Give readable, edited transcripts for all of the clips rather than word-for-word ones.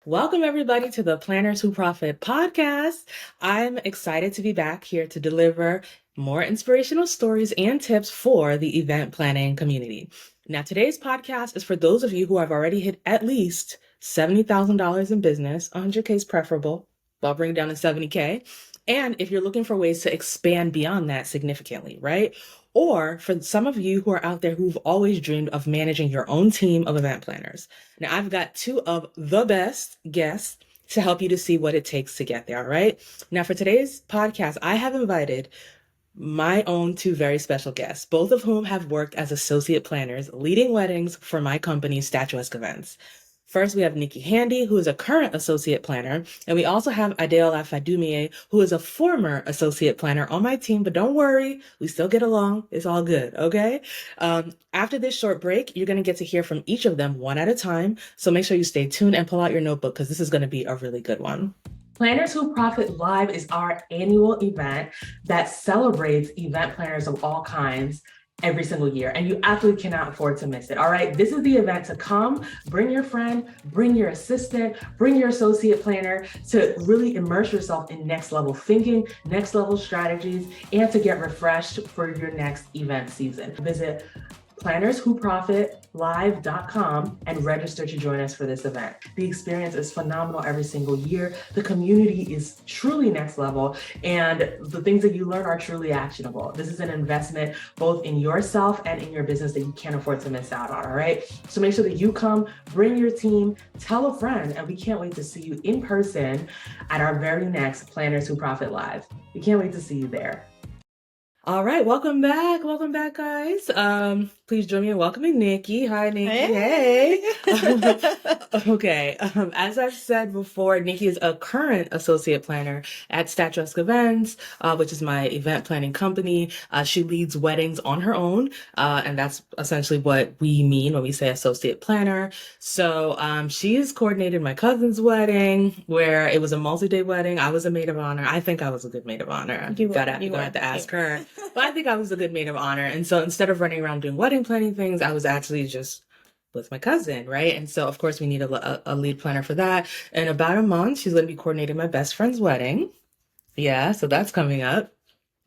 Welcome, everybody, to the Planners Who Profit podcast. I'm excited to be back here to deliver more inspirational stories and tips for the event planning community. Now, today's podcast is for those of you who have already hit at least $70,000 in business, 100K is preferable, but I'll bring it down to 70K. And if you're looking for ways to expand beyond that significantly, right? Or for some of you who are out there who've always dreamed of managing your own team of event planners. Now, I've got two of the best guests to help you to see what it takes to get there, all right? Now, for today's podcast, I have invited my own two very special guests, both of whom have worked as associate planners, leading weddings for my company, Statuesque Events. First, we have Nikki Handy, who is a current associate planner, and we also have AdeOla Fadumier, who is a former associate planner on my team, but don't worry, we still get along. It's all good, okay? After this short break, you're going to get to hear from each of them one at a time, so make sure you stay tuned and pull out your notebook because this is going to be a really good one. Planners Who Profit Live is our annual event that celebrates event planners of all kinds every single year, and you absolutely cannot afford to miss it. All right, this is the event to come. Bring your friend, bring your assistant, bring your associate planner to really immerse yourself in next level thinking, next level strategies, and to get refreshed for your next event season. Visit plannerswhoprofitlive.com and register to join us for this event. The experience is phenomenal every single year. The community is truly next level, and the things that you learn are truly actionable. This is an investment both in yourself and in your business that you can't afford to miss out on, all right? So make sure that you come, bring your team, tell a friend, and we can't wait to see you in person at our very next Planners Who Profit Live. We can't wait to see you there. All right, welcome back, guys. Please join me in welcoming Nikki. Hi, Nikki. Hey. Okay. As I've said before, Nikki is a current associate planner at Statuesque Events, which is my event planning company. She leads weddings on her own, and that's essentially what we mean when we say associate planner. So she's coordinated my cousin's wedding, where it was a multi-day wedding. I was a maid of honor. I think I was a good maid of honor. You're gonna have to ask her. But I think I was a good maid of honor. And so instead of running around doing wedding planning things, I was actually just with my cousin, right? And so, of course, we need a lead planner for that. In about a month, she's going to be coordinating my best friend's wedding. Yeah, so that's coming up.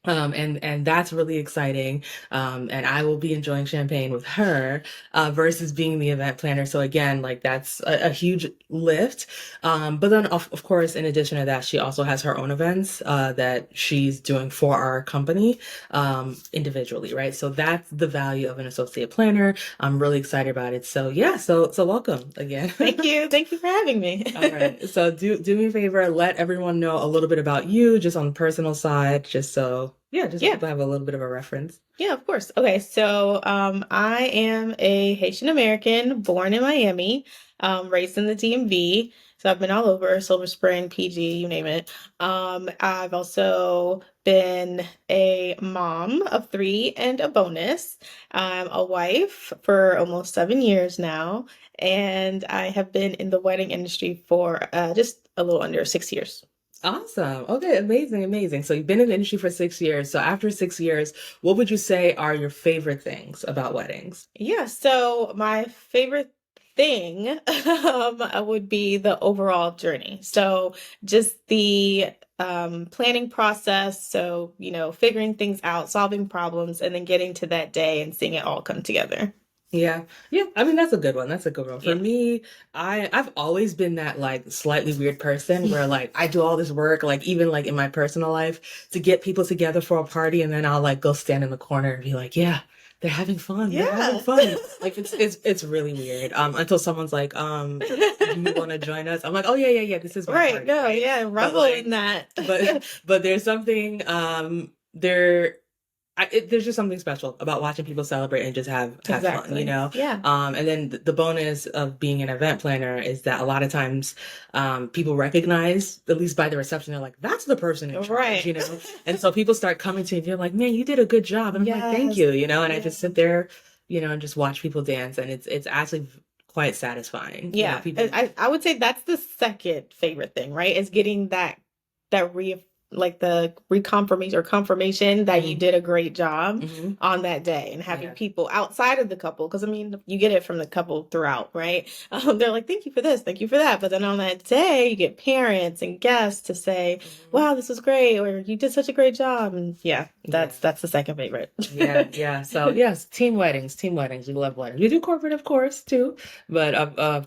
And that's really exciting. And I will be enjoying champagne with her, versus being the event planner. So again, like that's a huge lift. But then of course, in addition to that, she also has her own events, that she's doing for our company, individually, right? So that's the value of an associate planner. I'm really excited about it. So yeah, so welcome again. Thank you. Thank you for having me. All right. So do me a favor, let everyone know a little bit about you, just on the personal side, just so people have a little bit of a reference. Yeah, of course. Okay, so I am a Haitian American, born in Miami, raised in the DMV. So I've been all over, Silver Spring, PG, you name it. I've also been a mom of 3 and a bonus. I'm a wife for almost 7 years now, and I have been in the wedding industry for just a little under 6 years. Awesome. Okay, amazing. So you've been in the industry for 6 years. So after 6 years, what would you say are your favorite things about weddings? Yeah, so my favorite thing would be the overall journey. So just the planning process. So, figuring things out, solving problems, and then getting to that day and seeing it all come together. Yeah. I mean, that's a good one. For me, I've always been that like slightly weird person where like I do all this work, like even like in my personal life to get people together for a party, and then I'll like go stand in the corner and be like, yeah, they're having fun. Yeah. They're having fun. Like it's really weird. Until someone's like, do you want to join us? I'm like, oh yeah. This is my Right. party. No, yeah, revel in that. But there's something there's just something special about watching people celebrate and just have fun, Yeah. And then the bonus of being an event planner is that a lot of times people recognize, at least by the reception, they're like, that's the person in charge, right. And so people start coming to you and you're like, man, you did a good job. And I'm like, thank you, and I just sit there, and just watch people dance, and it's actually quite satisfying. Yeah. I would say that's the second favorite thing, right? Is getting that like the reconfirmation or confirmation that you Mhm. did a great job Mhm. on that day, and having Yeah. people outside of the couple, because I mean, you get it from the couple throughout, right? They're like, thank you for this, thank you for that. But then on that day, you get parents and guests to say, Mhm. wow, this was great, or you did such a great job. And yeah, Yeah. that's the second favorite. Yeah, yeah. So yes, team weddings, team weddings. We love weddings. We do corporate, of course, too. But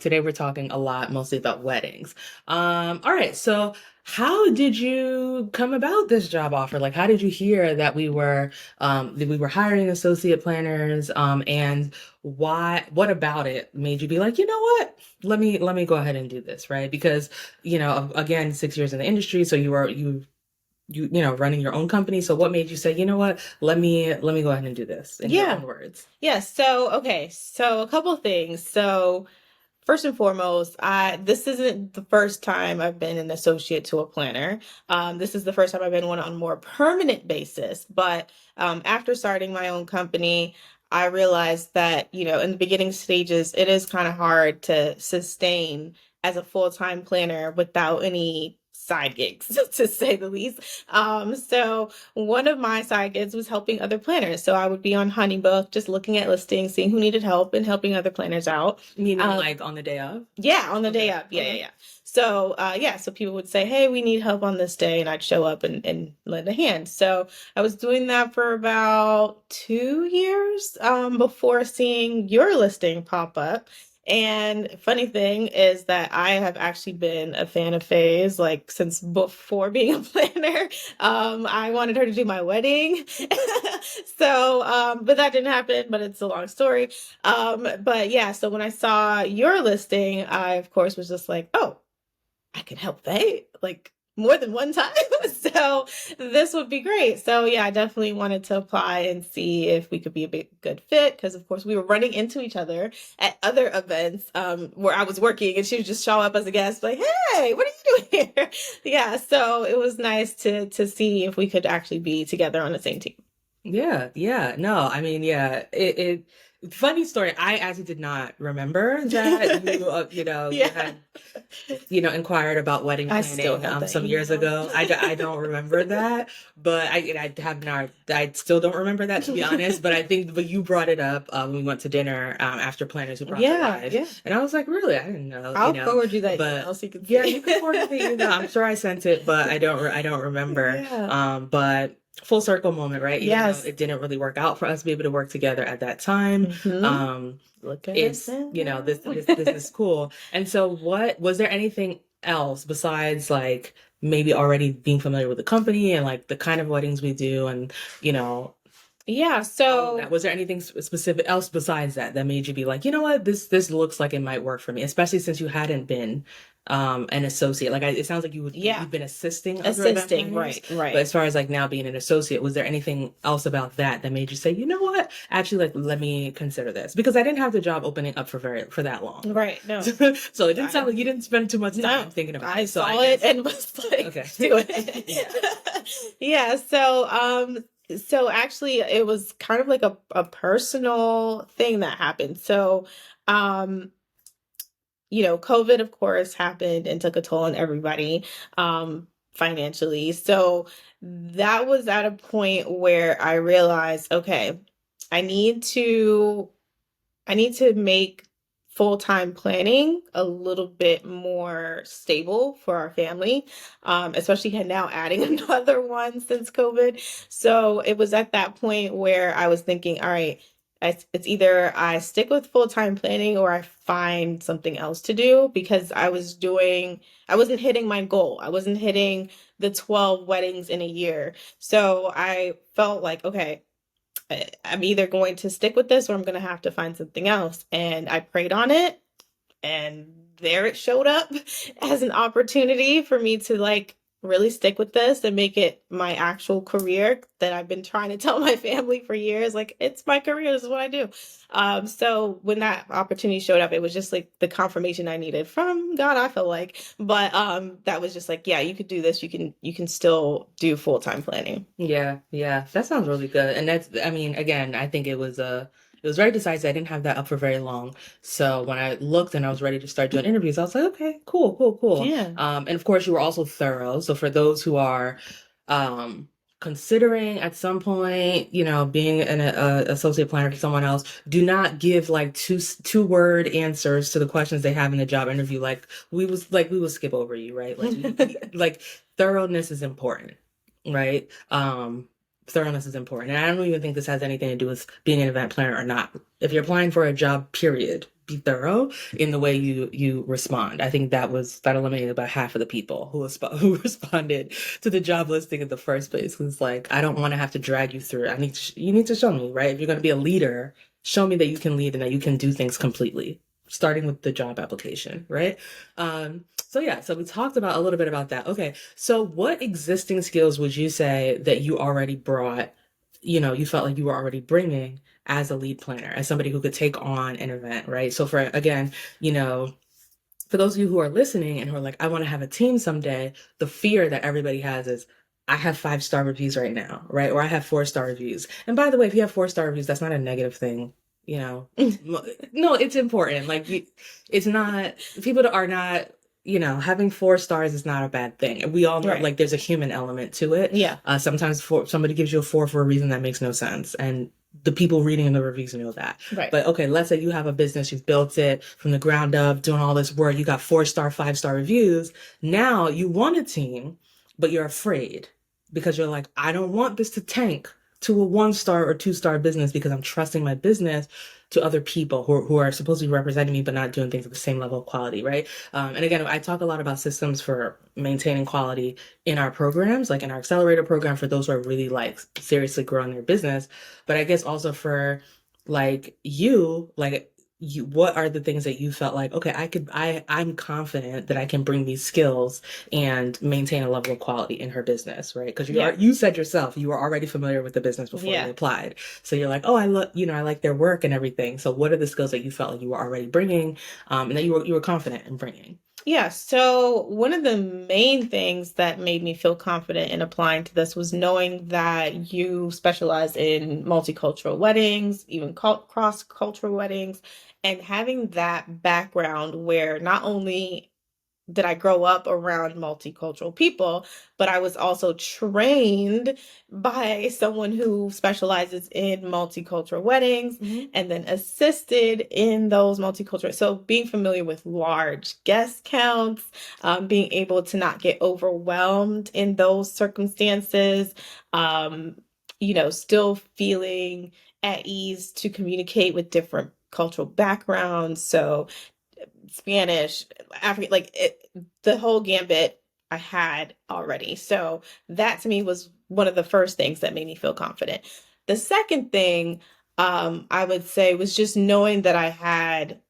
today we're talking a lot, mostly about weddings. All right. So how did you come about this job offer? Like, how did you hear that we were hiring associate planners? And why? What about it made you be like, you know what? Let me go ahead and do this, right? Because again, 6 years in the industry, so you running your own company. So what made you say, you know what, let me go ahead and do this in your Yeah. own words? Yeah. So, okay. So a couple of things. So first and foremost, I this isn't the first time I've been an associate to a planner. This is the first time I've been one on a more permanent basis. But after starting my own company, I realized that, in the beginning stages, it is kind of hard to sustain as a full-time planner without any side gigs, to say the least. So one of my side gigs was helping other planners. So I would be on Honeybook, just looking at listings, seeing who needed help, and helping other planners out. Meaning like on the day of? Yeah, on the day Okay. up. Yeah, yeah, Okay. yeah. So, so people would say, "Hey, we need help on this day," and I'd show up and lend a hand. So I was doing that for about 2 years, before seeing your listing pop up. And funny thing is that I have actually been a fan of Faye's like since before being a planner. I wanted her to do my wedding, so but that didn't happen. But it's a long story. But yeah, so when I saw your listing, I of course was just like, oh, I can help Faye like more than one time. So this would be great. So yeah, I definitely wanted to apply and see if we could be a big good fit, because of course we were running into each other at other events where I was working, and she would just show up as a guest like, hey, what are you doing here? Yeah, so it was nice to see if we could actually be together on the same team. Yeah, yeah. No, I mean, yeah. Funny story. I actually did not remember that you Yeah. had inquired about wedding I still planning have that some years email. ago. I don't remember that, but I still don't remember that, to be honest. But you brought it up when we went to dinner after Planners Who Brought the Yeah, Bride, yeah. and I was like, really, I didn't know, I'll forward you that but. email so you can Yeah, see. you can forward the email. I'm sure I sent it, but I don't remember. Yeah. But full circle moment, right? Even though Yes. it didn't really work out for us to be able to work together at that time. Hmm. Look at us It's now. this is cool. And so what was there anything else besides like maybe already being familiar with the company and like the kind of weddings we do and you know Yeah, all of that? so Was there anything specific else besides that made you be like, you know what, this looks like it might work for me, especially since you hadn't been an associate. Like it sounds like yeah, you've been assisting other event assisting, planners, right, but right. as far as like now being an associate, was there anything else about that made you say, you know what, actually, like let me consider this? Because I didn't have the job opening up for that long. Right, no. So it didn't sound I like you didn't spend too much time no. thinking about I it. So I saw it guess and was like, okay. do it. Yeah. Yeah, so actually it was kind of like a personal thing that happened. So um COVID, of course, happened and took a toll on everybody financially. So that was at a point where I realized, okay, I need to I need to make full-time planning a little bit more stable for our family, especially now adding another one since COVID. So it was at that point where I was thinking, all right, it's either I stick with full-time planning or I find something else to do, because I wasn't hitting my goal. I wasn't hitting the 12 weddings in a year. So I felt like, okay, I'm either going to stick with this or I'm going to have to find something else. And I prayed on it, and there it showed up as an opportunity for me to like really stick with this and make it my actual career that I've been trying to tell my family for years. Like, it's my career, this is what I do. So when that opportunity showed up, it was just like the confirmation I needed from God, I feel like. But that was just like, yeah, you could do this. You can still do full-time planning. Yeah, yeah, that sounds really good. And I mean, again, I think it was very decisive. I didn't have that up for very long. So when I looked and I was ready to start doing interviews, I was like, okay, cool, cool, cool. Yeah. And of course, you were also thorough. So for those who are, um, considering at some point, being an associate planner for someone else, do not give like two word answers to the questions they have in the job interview. We will skip over you, right? Like thoroughness is important, right? Thoroughness is important. And I don't even think this has anything to do with being an event planner or not. If you're applying for a job, period, be thorough in the way you respond. I think that eliminated about half of the people who responded to the job listing in the first place. It's like, I don't want to have to drag you through. You need to show me, right? If you're going to be a leader, show me that you can lead and that you can do things completely, starting with the job application, right? So we talked about a little bit about that. Okay. So what existing skills would you say that you already brought, you felt like you were already bringing as a lead planner, as somebody who could take on an event, right? So for those of you who are listening and who are like, I want to have a team someday, the fear that everybody has is, I have 5-star reviews right now, right? Or I have 4-star reviews. And by the way, if you have 4-star reviews, that's not a negative thing. No, it's important. Like, it's not, people are not, having 4 stars is not a bad thing. We all know, Right. like, there's a human element to it. Yeah. Sometimes somebody gives you a 4 for a reason that makes no sense. And the people reading in the reviews know that. Right. But okay, let's say you have a business, you've built it from the ground up, doing all this work, you got 4-star, 5-star reviews. Now you want a team, but you're afraid because you're like, I don't want this to tank to a 1-star or 2-star business because I'm trusting my business to other people who are supposed to be representing me but not doing things at the same level of quality, right? And again, I talk a lot about systems for maintaining quality in our programs, like in our accelerator program for those who are really like seriously growing their business. But I guess also for like you, what are the things that you felt like, okay, I'm confident that I can bring these skills and maintain a level of quality in her business, right? Because you said yourself, you were already familiar with the business before you applied. So you're like, oh, I like their work and everything. So what are the skills that you felt like you were already bringing, and that you were confident in bringing? Yeah. So one of the main things that made me feel confident in applying to this was knowing that you specialize in multicultural weddings, even cross-cultural weddings, and having that background where not only did I grow up around multicultural people, but I was also trained by someone who specializes in multicultural weddings and then assisted in those multicultural. So being familiar with large guest counts, being able to not get overwhelmed in those circumstances, still feeling at ease to communicate with different cultural backgrounds. So Spanish, African, the whole gambit I had already. So that to me was one of the first things that made me feel confident. The second thing I would say was just knowing that I had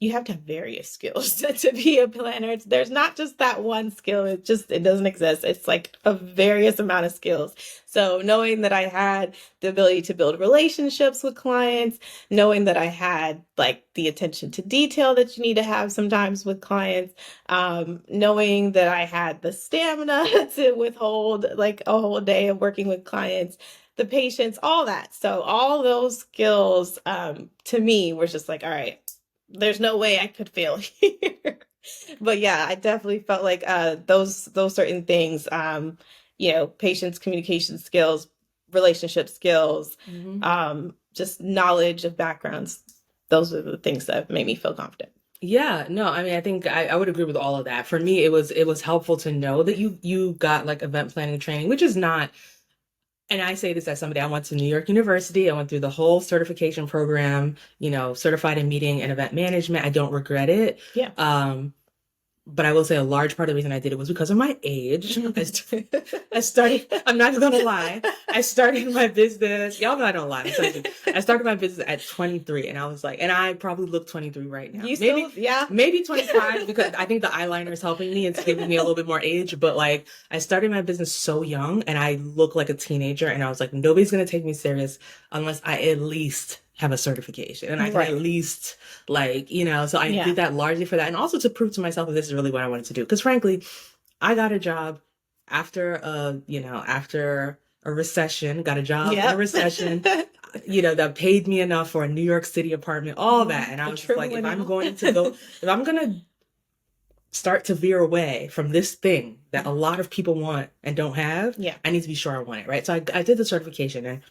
you have to have various skills to be a planner. There's not just that one skill. It doesn't exist. It's like a various amount of skills. So knowing that I had the ability to build relationships with clients, knowing that I had like the attention to detail that you need to have sometimes with clients, knowing that I had the stamina to withhold like a whole day of working with clients, the patience, all that. So all those skills to me were just like, all right, there's no way I could fail here. But yeah, I definitely felt like those certain things, patience, communication skills, relationship skills, just knowledge of backgrounds. Those are the things that made me feel confident. Yeah, no, I mean, I think I would agree with all of that. For me, it was helpful to know that you got like event planning training, which is not, and I say this as somebody, I went to New York University. I went through the whole certification program, certified in meeting and event management. I don't regret it. Yeah. But I will say a large part of the reason I did it was because of my age. I started, I'm not going to lie. I started my business. Y'all know I don't lie. I started my business at 23 and I was like, and I probably look 23 right now. Maybe 25 because I think the eyeliner is helping me. It's giving me a little bit more age, but like I started my business so young and I look like a teenager and I was like, nobody's going to take me serious unless I at least have a certification and I can at least so I did that largely for that and also to prove to myself that this is really what I wanted to do because frankly I got a job after a recession, got a job in a recession that paid me enough for a New York City apartment, all that, and I was just like, if I'm going to start to veer away from this thing that a lot of people want and don't have, Yeah. I need to be sure I want it, right? So I did the certification, and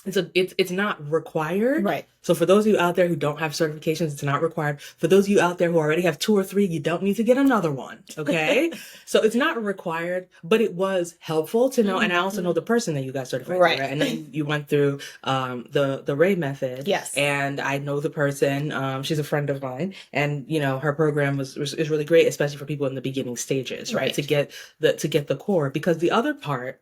it's not required. Right. So for those of you out there who don't have certifications, it's not required. For those of you out there who already have 2 or 3, you don't need to get another one. Okay. So it's not required, but it was helpful to know. And I also know the person that you got certified. Right. And then you went through the Ray method. Yes. And I know the person. She's a friend of mine, and her program is really great, especially for people in the beginning stages, right? To get the core, because the other part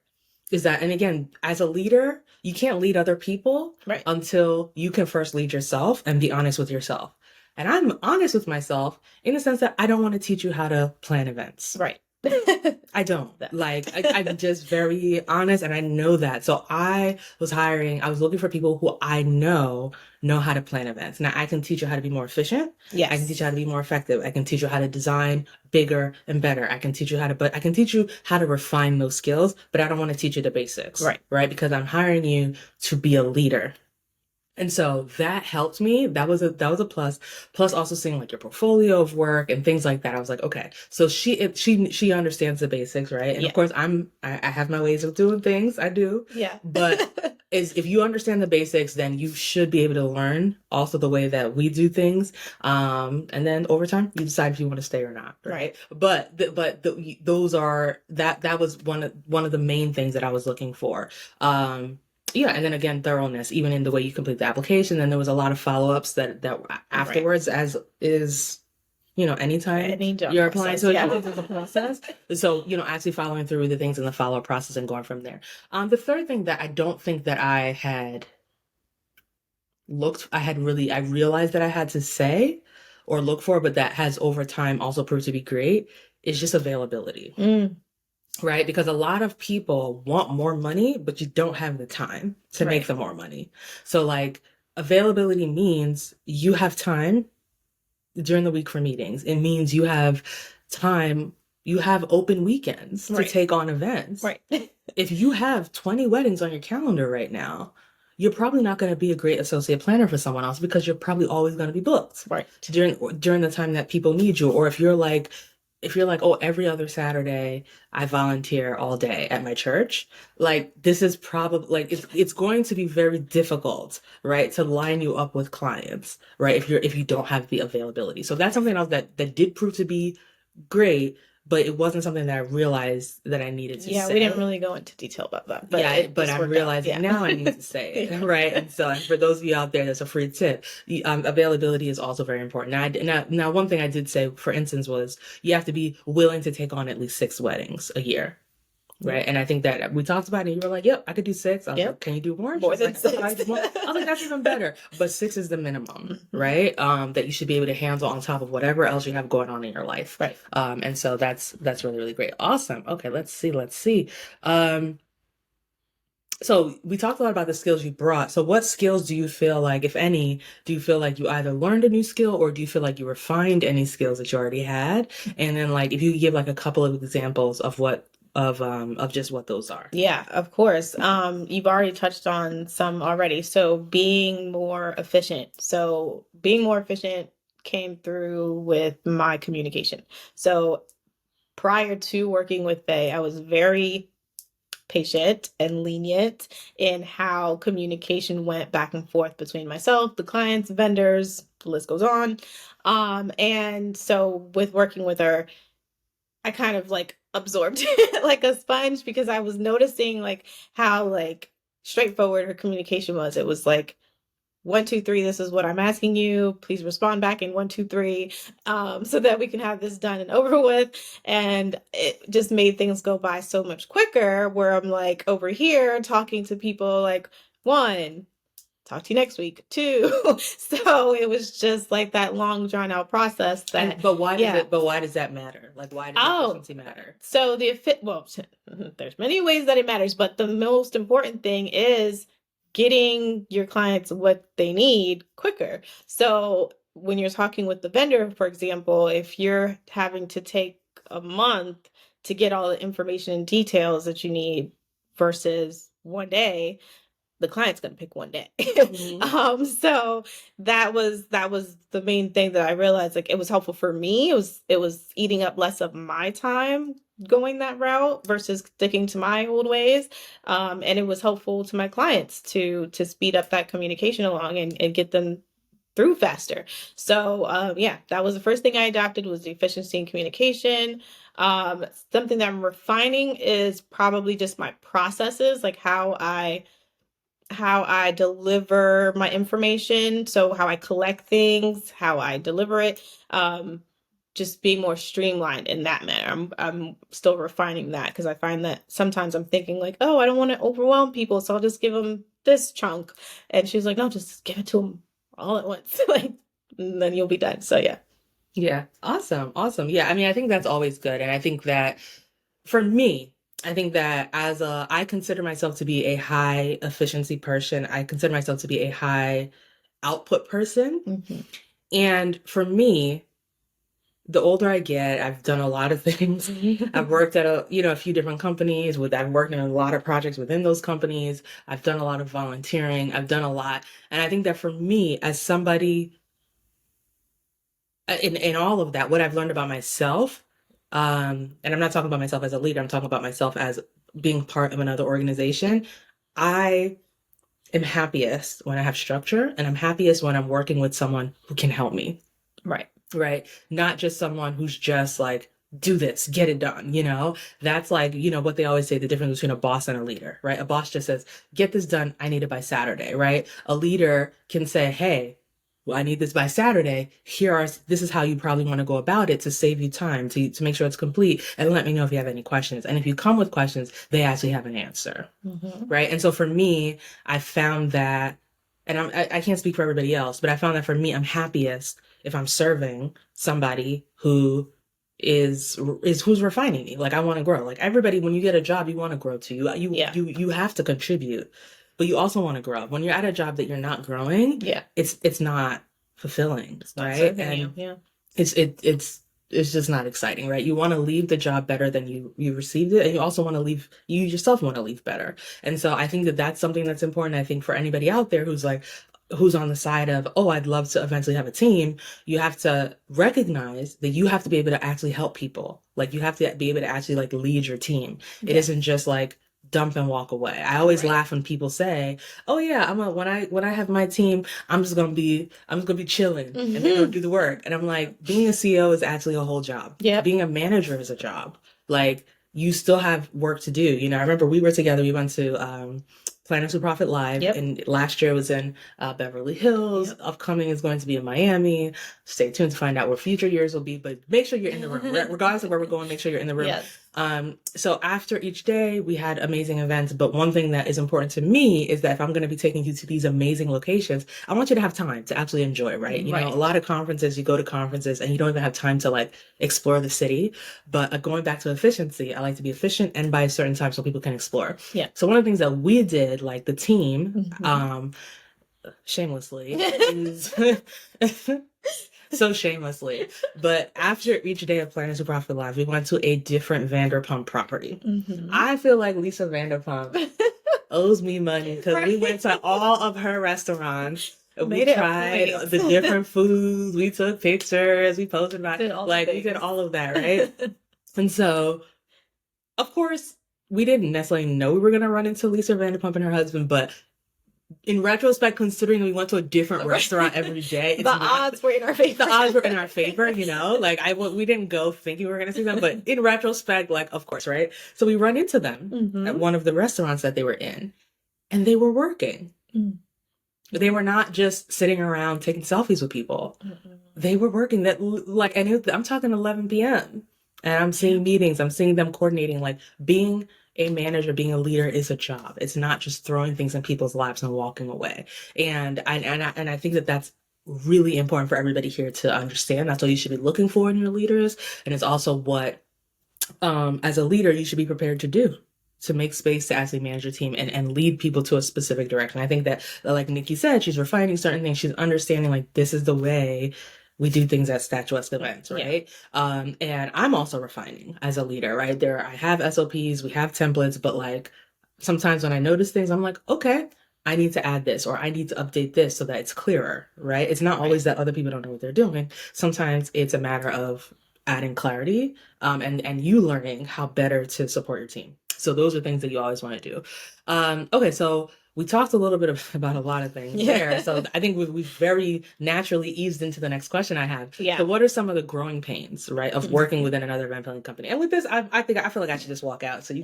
is that, and again, as a leader, you can't lead other people until you can first lead yourself and be honest with yourself. And I'm honest with myself in the sense that I don't want to teach you how to plan events. Right. I don't. I'm just very honest, and I know that. So I was looking for people who I know how to plan events. Now I can teach you how to be more efficient. Yes. I can teach you how to be more effective. I can teach you how to design bigger and better. I can teach you how to refine those skills, but I don't want to teach you the basics. Right? Because I'm hiring you to be a leader. And so that helped me. That was a plus. Plus also seeing like your portfolio of work and things like that. I was like, okay, so she understands the basics, right? And of course I have my ways of doing things. I do. Yeah. But if you understand the basics, then you should be able to learn also the way that we do things. And then over time you decide if you want to stay or not. Right. But those are that was one of the main things that I was looking for. Yeah, and then again, thoroughness, even in the way you complete the application. And there was a lot of follow-ups that afterwards, as is, anytime you're applying to the process. So, actually following through the things in the follow-up process and going from there. The third thing that I don't think that I realized that I had to say or look for, but that has over time also proved to be great, is just availability. Right? Because a lot of people want more money, but you don't have the time to make them more money. So like availability means you have time during the week for meetings. It means you have time, you have open weekends to take on events. Right. If you have 20 weddings on your calendar right now, you're probably not going to be a great associate planner for someone else, because you're probably always going to be booked during the time that people need you. Or if you're like, oh, every other Saturday I volunteer all day at my church, like this is probably like it's going to be very difficult, right, to line you up with clients, right, if you don't have the availability. So that's something else that did prove to be great, but it wasn't something that I realized that I needed to say. Yeah, we didn't really go into detail about that. But but I'm realizing now I need to say it, right? And so for those of you out there, that's a free tip. Availability is also very important. Now, one thing I did say, for instance, was you have to be willing to take on at least 6 weddings a year. Right. And I think that we talked about it, and you were like, yep, I could do 6. I was like, can you do more? More than 6. I was like, that's even better. But 6 is the minimum, right? That you should be able to handle on top of whatever else you have going on in your life. Right. And so that's really, really great. Awesome. Okay, let's see. So we talked a lot about the skills you brought. So what skills do you feel like, if any, do you feel like you either learned a new skill, or do you feel like you refined any skills that you already had? And then like, if you could give like a couple of examples of just what those are. Yeah, of course. You've already touched on some already. So being more efficient. So being more efficient came through with my communication. So prior to working with Faye, I was very patient and lenient in how communication went back and forth between myself, the clients, vendors, the list goes on. And so with working with her, I kind of like absorbed it like a sponge, because I was noticing like how like straightforward her communication was. It was like, 1, 2, 3, this is what I'm asking you. Please respond back in 1, 2, 3, so that we can have this done and over with. And it just made things go by so much quicker, where I'm like over here talking to people like, 1, talk to you next week, 2. So it was just like that long drawn out process. But why does that matter? Like, why does efficiency matter? So there's many ways that it matters, but the most important thing is getting your clients what they need quicker. So when you're talking with the vendor, for example, if you're having to take a month to get all the information and details that you need versus one day, the client's going to pick one day. Mhm. So that was the main thing that I realized, like, it was helpful for me. It was eating up less of my time going that route versus sticking to my old ways. And it was helpful to my clients to speed up that communication along and get them through faster. So yeah, that was the first thing I adopted, was the efficiency and communication. Something that I'm refining is probably just my processes, like how I deliver my information. So how I collect things, how I deliver it. Just being more streamlined in that manner. I'm still refining that, because I find that sometimes I'm thinking like, oh, I don't want to overwhelm people, so I'll just give them this chunk. And she's like, no, just give it to them all at once, like, and then you'll be done. So yeah. Yeah. Awesome. Awesome. Yeah. I mean, I think that's always good. And I think that for me, I think that I consider myself to be a high efficiency person. I consider myself to be a high output person. Mm-hmm. And for me, the older I get, I've done a lot of things. I've worked at a few different companies. I've worked in a lot of projects within those companies. I've done a lot of volunteering. I've done a lot. And I think that for me, as somebody in all of that, what I've learned about myself, and I'm not talking about myself as a leader, I'm talking about myself as being part of another organization. I am happiest when I have structure, and I'm happiest when I'm working with someone who can help me. Right. Right. Not just someone who's just like, do this, get it done. That's like, what they always say, the difference between a boss and a leader, right? A boss just says, get this done. I need it by Saturday, right? A leader can say, hey, well, I need this by Saturday. This is how you probably want to go about it to save you time, to make sure it's complete. And let me know if you have any questions. And if you come with questions, they actually have an answer. Mm-hmm. Right. And so for me, I found that, and I can't speak for everybody else, but I found that for me, I'm happiest if I'm serving somebody who who's refining me. Like, I want to grow. Like, everybody, when you get a job, you want to grow too. You have to contribute, but you also want to grow. When you're at a job that you're not growing, Yeah. it's not fulfilling, It's not right? serving And you. Yeah. it's just not exciting, right? You want to leave the job better than you received it, and you also want to leave, you yourself want to leave better. And so I think that that's something that's important. I think for anybody out there who's on the side of, oh, I'd love to eventually have a team, you have to recognize that you have to be able to actually help people. Like, you have to be able to actually like lead your team. It isn't just like dump and walk away. I always laugh when people say, "Oh yeah, when I have my team, I'm just gonna be chilling and they're gonna do the work." And I'm like, being a CEO is actually a whole job. Yeah. Being a manager is a job. Like, you still have work to do. I remember we were together. We went to Planners Who Profit Live, and last year it was in Beverly Hills. Yep. Upcoming is going to be in Miami. Stay tuned to find out where future years will be, but make sure you're in the room. Regardless of where we're going, make sure you're in the room. Yes. So after each day, we had amazing events, but one thing that is important to me is that if I'm going to be taking you to these amazing locations, I want you to have time to actually enjoy, right? You know, a lot of conferences, you go to conferences and you don't even have time to like explore the city. But going back to efficiency, I like to be efficient and by a certain time so people can explore. Yeah. So one of the things that we did, like the team, shamelessly, is so shamelessly. But after each day of Planners Who Profit Live, we went to a different Vanderpump property. I feel like Lisa Vanderpump owes me money because we went to all of her restaurants. We tried the different foods. We took pictures. We posted about it. Like, we did all of that, right? And so, of course, we didn't necessarily know we were going to run into Lisa Vanderpump and her husband, but in retrospect, considering we went to a different restaurant every day, the odds were in our favor. The odds were in our favor, like we didn't go thinking we were going to see them, but in retrospect, like, of course, right? So we run into them at one of the restaurants that they were in, and they were working. They were not just sitting around taking selfies with people. They were working I'm talking 11 p.m. and I'm seeing meetings. I'm seeing them coordinating, like, being a manager, being a leader is a job. It's not just throwing things in people's laps and walking away. And I think that that's really important for everybody here to understand. That's what you should be looking for in your leaders. And it's also what, as a leader, you should be prepared to do, to make space to actually manage your team and lead people to a specific direction. I think that, like Nikki said, she's refining certain things. She's understanding, like, this is the way we do things at statuesque events, right? And I'm also refining as a leader, right? I have SOPs, we have templates, but like, sometimes when I notice things, I'm like, okay, I need to add this or I need to update this so that it's clearer, right? It's not always that other people don't know what they're doing. Sometimes it's a matter of adding clarity, and you learning how better to support your team. So those are things that you always want to do. Okay, so we talked a little bit about a lot of things there. So I think we've very naturally eased into the next question I have. Yeah. So what are some of the growing pains, right, of working within another event planning company? And with this, I feel like I should just walk out. So you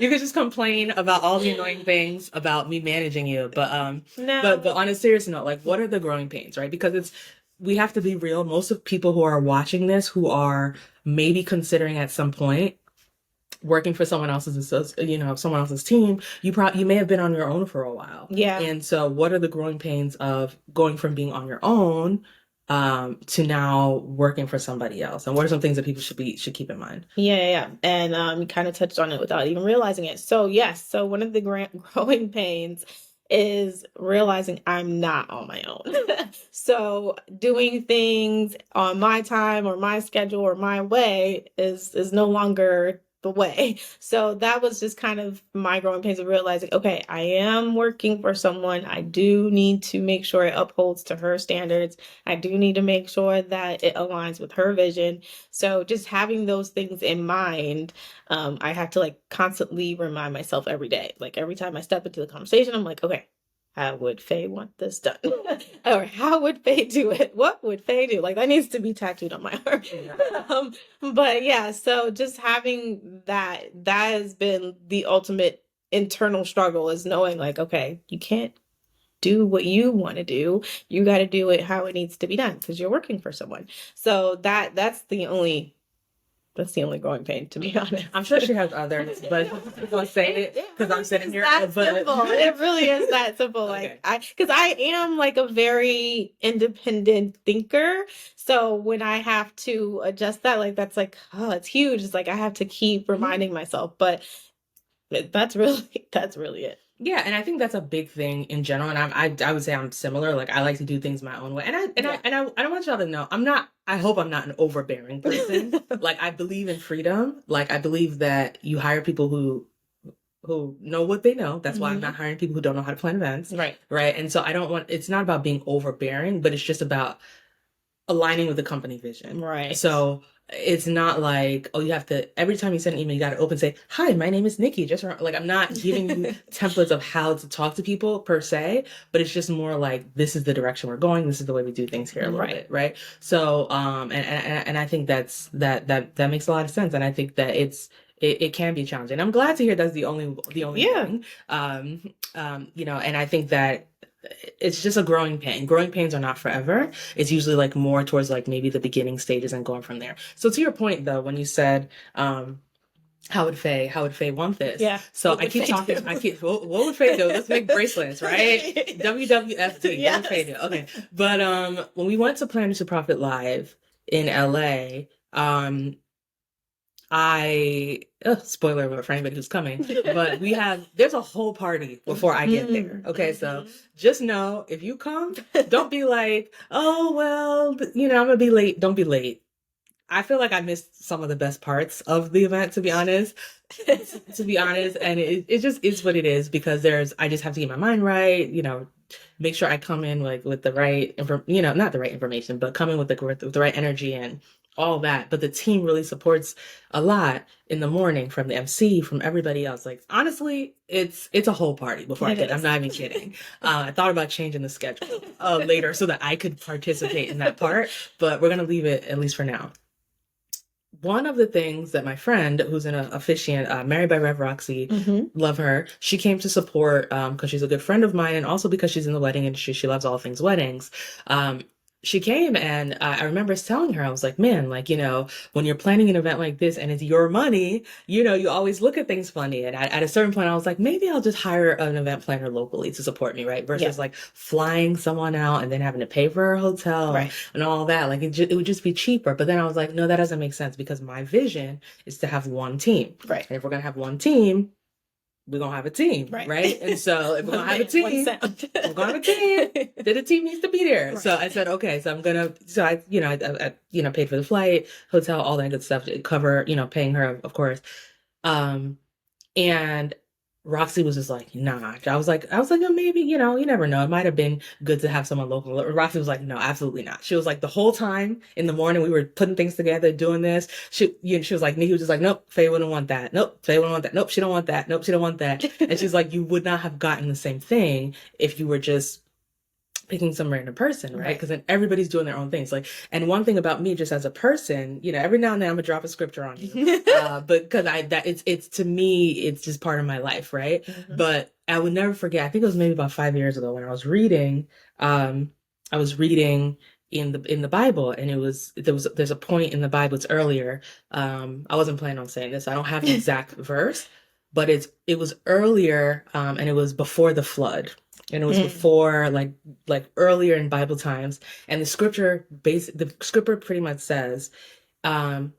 could just complain about all the annoying things about me managing you. But No. but on a serious note, like what are the growing pains, right? Because we have to be real. Most of people who are watching this, who are maybe considering at some point working for someone else's, someone else's team, you may have been on your own for a while. Yeah. And so what are the growing pains of going from being on your own to now working for somebody else? And what are some things that people should keep in mind? Yeah. And you kind of touched on it without even realizing it. So yes, so one of the growing pains is realizing I'm not on my own. So doing things on my time or my schedule or my way is no longer the way. So that was just kind of my growing pains of realizing, okay, I am working for someone. I do need to make sure it upholds to her standards. I do need to make sure that it aligns with her vision. So just having those things in mind, I have to like constantly remind myself every day. Like every time I step into the conversation, I'm like, okay, how would Faye want this done? Or how would Faye do it? What would Faye do? Like that needs to be tattooed on my arm. Yeah. But yeah, so just having that has been the ultimate internal struggle, is knowing like, okay, you can't do what you want to do. You got to do it how it needs to be done because you're working for someone. So that's the only growing pain, to be honest. I'm sure she has others, but I'm going to say it because I'm sitting here. That simple. It really is that simple. Okay. Because I am like a very independent thinker. So when I have to adjust that, like that's like, oh, it's huge. It's like I have to keep reminding myself. But that's really it. Yeah, and I think that's a big thing in general. And I would say I'm similar. Like I like to do things my own way. I don't want y'all to know I hope I'm not an overbearing person. Like I believe in freedom. Like I believe that you hire people who know what they know. That's why I'm not hiring people who don't know how to plan events. Right. Right. And so it's not about being overbearing, but it's just about aligning with the company vision. Right. So it's not like, oh, you have to, every time you send an email, you got to open and say, hi, my name is Nikki. Just like, I'm not giving you templates of how to talk to people per se, but it's just more like, this is the direction we're going. This is the way we do things here a little bit. Right. So, and I think that makes a lot of sense. And I think that it can be challenging. I'm glad to hear that's the only thing. And I think that it's just a growing pain. Growing pains are not forever. It's usually like more towards like maybe the beginning stages and going from there. So to your point though, when you said, how would Faye want this? Yeah. So I keep talking. What would Faye do? Let's make bracelets, right? WWFD. Yes. What would Faye do? Okay. But when we went to Planners to Profit Live in LA, spoiler alert for anybody who's coming, but there's a whole party before I get there. Okay, so just know if you come, don't be like, oh, well, I'm gonna be late. Don't be late. I feel like I missed some of the best parts of the event, to be honest. And it just is what it is because I just have to get my mind right, make sure I come in like with the right, not the right information, but come in with the right energy and all that. But the team really supports a lot in the morning from the MC, from everybody else. Like, honestly, it's a whole party before I get. I'm not even kidding. I thought about changing the schedule later so that I could participate in that part, but we're going to leave it at least for now. One of the things that my friend, who's an officiant, married by Rev Roxy, love her. She came to support because she's a good friend of mine, and also because she's in the wedding industry. She loves all things weddings. She came and I remember telling her, I was like, man, like, when you're planning an event like this and it's your money, you always look at things funny. And at a certain point, I was like, maybe I'll just hire an event planner locally to support me, right? Versus like flying someone out and then having to pay for a hotel and all that. Like it would just be cheaper. But then I was like, no, that doesn't make sense because my vision is to have one team. Right. And if we're going to have one team, we're going to have a team, right? And so if we're going to have a team, we're going to have a team, then the team needs to be there. Right. So I said, okay, so I paid for the flight, hotel, all that good stuff to cover, paying her, of course. And Roxy was just like, nah. I was like, oh, maybe, you know, you never know. It might have been good to have someone local. Roxy was like, no, absolutely not. She was like, the whole time in the morning we were putting things together, doing this. She was like, Nikki was just like, nope, Faye wouldn't want that. Nope, Faye wouldn't want that. Nope, she don't want that. Nope, she don't want that. And she's like, you would not have gotten the same thing if you were just picking some random person, right? Because then everybody's doing their own things. Like, and one thing about me, just as a person, you know, every now and then I'm gonna drop a scripture on you, but because it's to me, it's just part of my life, right? But I would never forget. I think it was maybe about 5 years ago when I was reading. I was reading in the Bible, and there's a point in the Bible. It's earlier. I wasn't planning on saying this. I don't have the exact verse, but it was earlier, and it was before the flood. And it was before, like earlier in Bible times. And the scripture pretty much says, in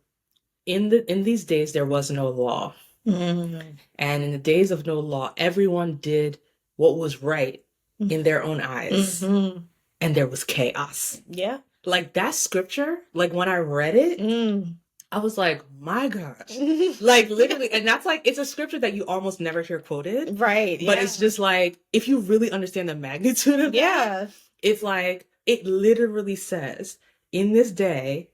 these days there was no law. And in the days of no law, everyone did what was right in their own eyes. And there was chaos. Yeah. Like that scripture, like when I read it, I was like, my gosh, like literally, and that's like, it's a scripture that you almost never hear quoted. Right. But it's just like, if you really understand the magnitude of that, it's like, it literally says, in this day,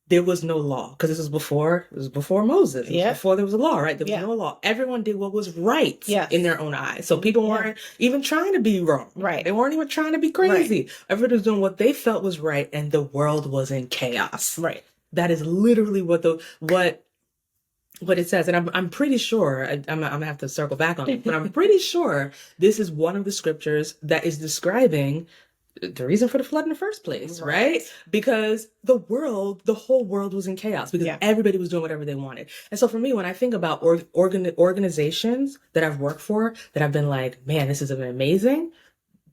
there was no law. Because it was before Moses. It was before there was a law, right? There was no law. Everyone did what was right in their own eyes. So people weren't even trying to be wrong. Right. They weren't even trying to be crazy. Right. Everybody was doing what they felt was right, and the world was in chaos. Right. That is literally what it says. And I'm pretty sure, I'm gonna have to circle back on it, but I'm pretty sure this is one of the scriptures that is describing the reason for the flood in the first place, right? Because the whole world was in chaos because everybody was doing whatever they wanted. And so for me, when I think about organizations that I've worked for, that I've been like, man, this has been amazing.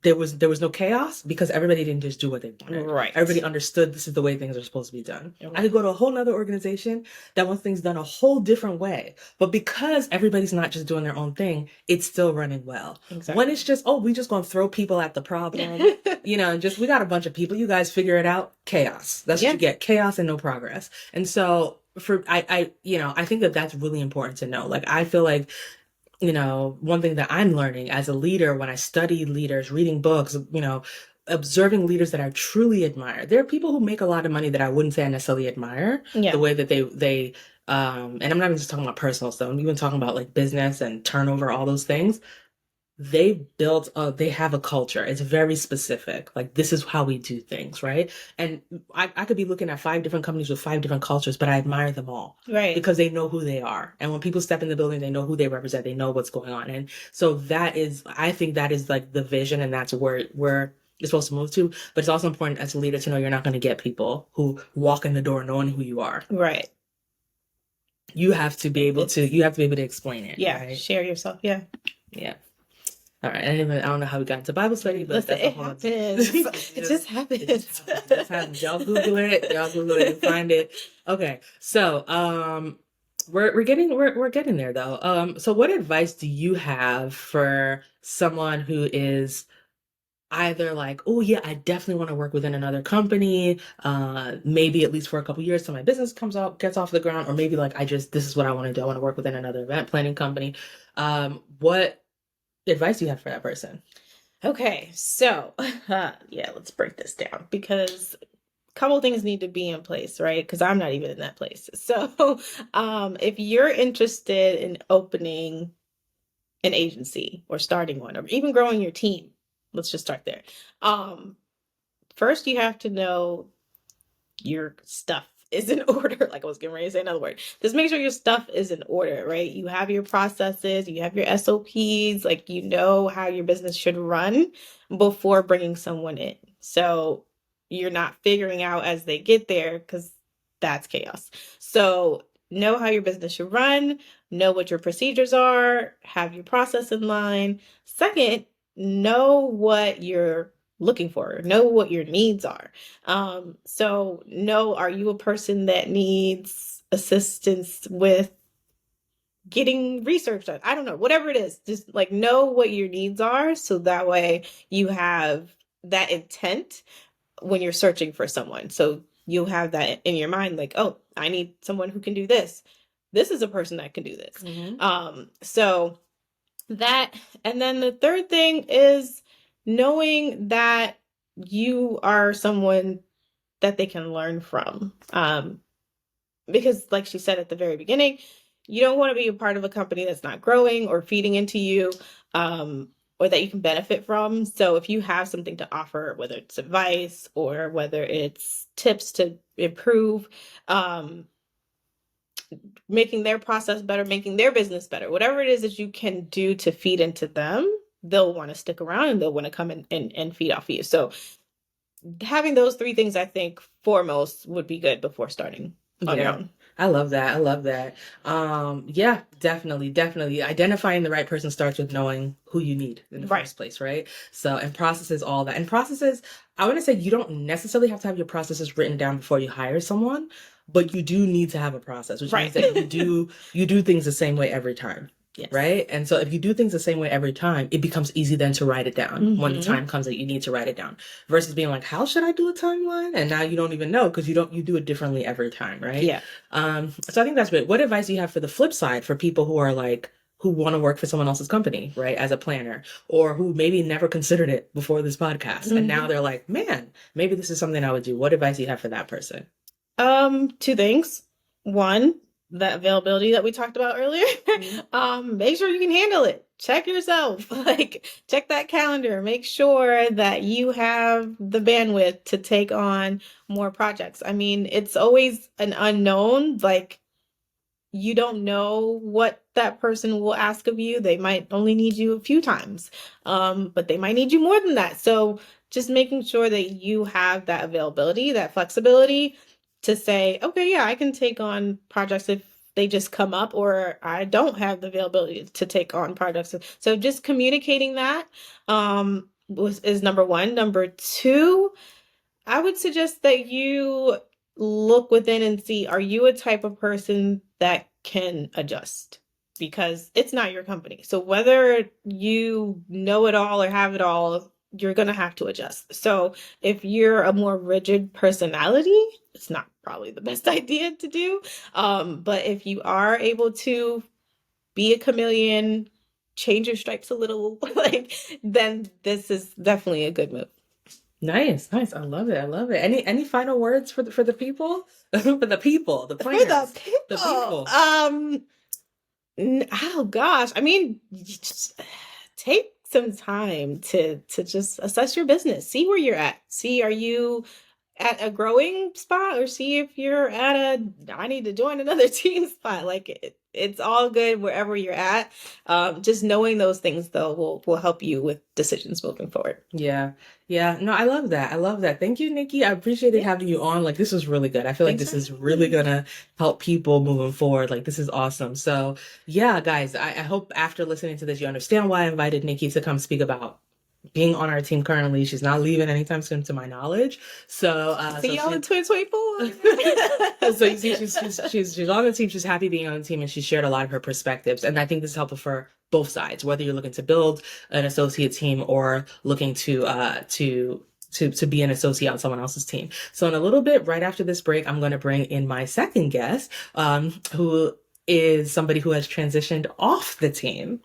There was no chaos because everybody didn't just do what they wanted. Right. Everybody understood this is the way things are supposed to be done. I could go to a whole nother organization that wants things done a whole different way. But because everybody's not just doing their own thing, it's still running well. Exactly. When it's just, we just gonna throw people at the problem, you know, just we got a bunch of people, you guys figure it out. Chaos. That's what you get. Chaos and no progress. And so I think that that's really important to know. Like, I feel like, you know, one thing that I'm learning as a leader, when I study leaders, reading books, you know, observing leaders that I truly admire. There are people who make a lot of money that I wouldn't say I necessarily admire. The way that they and I'm not even just talking about personal stuff. I'm even talking about like business and turnover, all those things. They have a culture. It's very specific. Like, this is how we do things, right? And I could be looking at 5 different companies with 5 different cultures, but I admire them all. Right. Because they know who they are. And when people step in the building, they know who they represent. They know what's going on. And so I think that is like the vision, and that's where you're supposed to move to. But it's also important as a leader to know you're not going to get people who walk in the door knowing who you are. Right. You have to be able to explain it. Yeah. Right? Share yourself. Yeah. Yeah. All right. I don't know how we got into Bible study, but it happens. It just happens. It just happens. Y'all Google it. And find it. Okay. So, we're getting there though. So what advice do you have for someone who is either like, oh yeah, I definitely want to work within another company, maybe at least for a couple years till my business gets off the ground, or maybe like, this is what I want to do. I want to work within another event planning company. What advice do you have for that person? Okay, so let's break this down, because a couple things need to be in place, right? Because I'm not even in that place. So if you're interested in opening an agency or starting one, or even growing your team, let's just start there. First, you have to know your stuff is in order. Like I was getting ready to say another word. Just make sure your stuff is in order, right? You have your processes, you have your SOPs, like you know how your business should run before bringing someone in. So you're not figuring out as they get there, because that's chaos. So know how your business should run, know what your procedures are, have your process in line. Second, know what you're looking for, know what your needs are. So know, are you a person that needs assistance with getting research done? I don't know, whatever it is, just like know what your needs are, so that way you have that intent when you're searching for someone. So you'll have that in your mind, like, oh, I need someone who can do this. This is a person that can do this. So That, and then the third thing is knowing that you are someone that they can learn from. Because like she said at the very beginning, you don't want to be a part of a company that's not growing or feeding into you, or that you can benefit from. So if you have something to offer, whether it's advice or whether it's tips to improve, um, making their process better, making their business better, whatever it is that you can do to feed into them, they'll want to stick around and they'll want to come in and feed off of you. So having those three things, I think, foremost would be good before starting on your own. I love that. I love that. Yeah, definitely, definitely. Identifying the right person starts with knowing who you need in the first place, right? So, and processes, all that. And processes, I want to say you don't necessarily have to have your processes written down before you hire someone, but you do need to have a process, which means that you do things the same way every time. Yes. Right. And so if you do things the same way every time, it becomes easy then to write it down when the time comes that you need to write it down, versus being like, how should I do a timeline? And now you don't even know because you do it differently every time. Right. Yeah. So I think that's great. What advice do you have for the flip side for people who are like, who want to work for someone else's company, right, as a planner, or who maybe never considered it before this podcast, and now they're like, man, maybe this is something I would do. What advice do you have for that person? Two things. One, that availability that we talked about earlier. Make sure you can handle it. Check yourself. Like, check that calendar. Make sure that you have the bandwidth to take on more projects. I mean, it's always an unknown. Like, you don't know what that person will ask of you. They might only need you a few times, but they might need you more than that. So just making sure that you have that availability, that flexibility to say, okay, yeah, I can take on projects if they just come up, or I don't have the availability to take on projects. So just communicating that is number one. Number two, I would suggest that you look within and see, are you a type of person that can adjust? Because it's not your company. So whether you know it all or have it all, you're going to have to adjust. So if you're a more rigid personality, it's not probably the best idea to do. But if you are able to be a chameleon, change your stripes a little, like, then this is definitely a good move. Nice, nice. I love it. I love it. Any final words for the people? For the people, the planners, the people. Oh gosh. I mean, just take some time to just assess your business. See where you're at. See, are you at a growing spot, or see if you're at a I need to join another team spot. Like, it's all good wherever you're at. Just knowing those things though will help you with decisions moving forward. Yeah. Yeah. No, I love that. I love that. Thank you, Nikki. I appreciated having you on. Like, this was really good. I feel like this is really gonna help people moving forward. Like, this is awesome. So yeah, guys, I hope after listening to this, you understand why I invited Nikki to come speak about being on our team currently. She's not leaving anytime soon, to my knowledge. So see y'all in 2024. So you see, she's on the team. She's happy being on the team, and she shared a lot of her perspectives. And I think this is helpful for both sides, whether you're looking to build an associate team or looking to be an associate on someone else's team. So in a little bit, right after this break, I'm going to bring in my second guest, who is somebody who has transitioned off the team.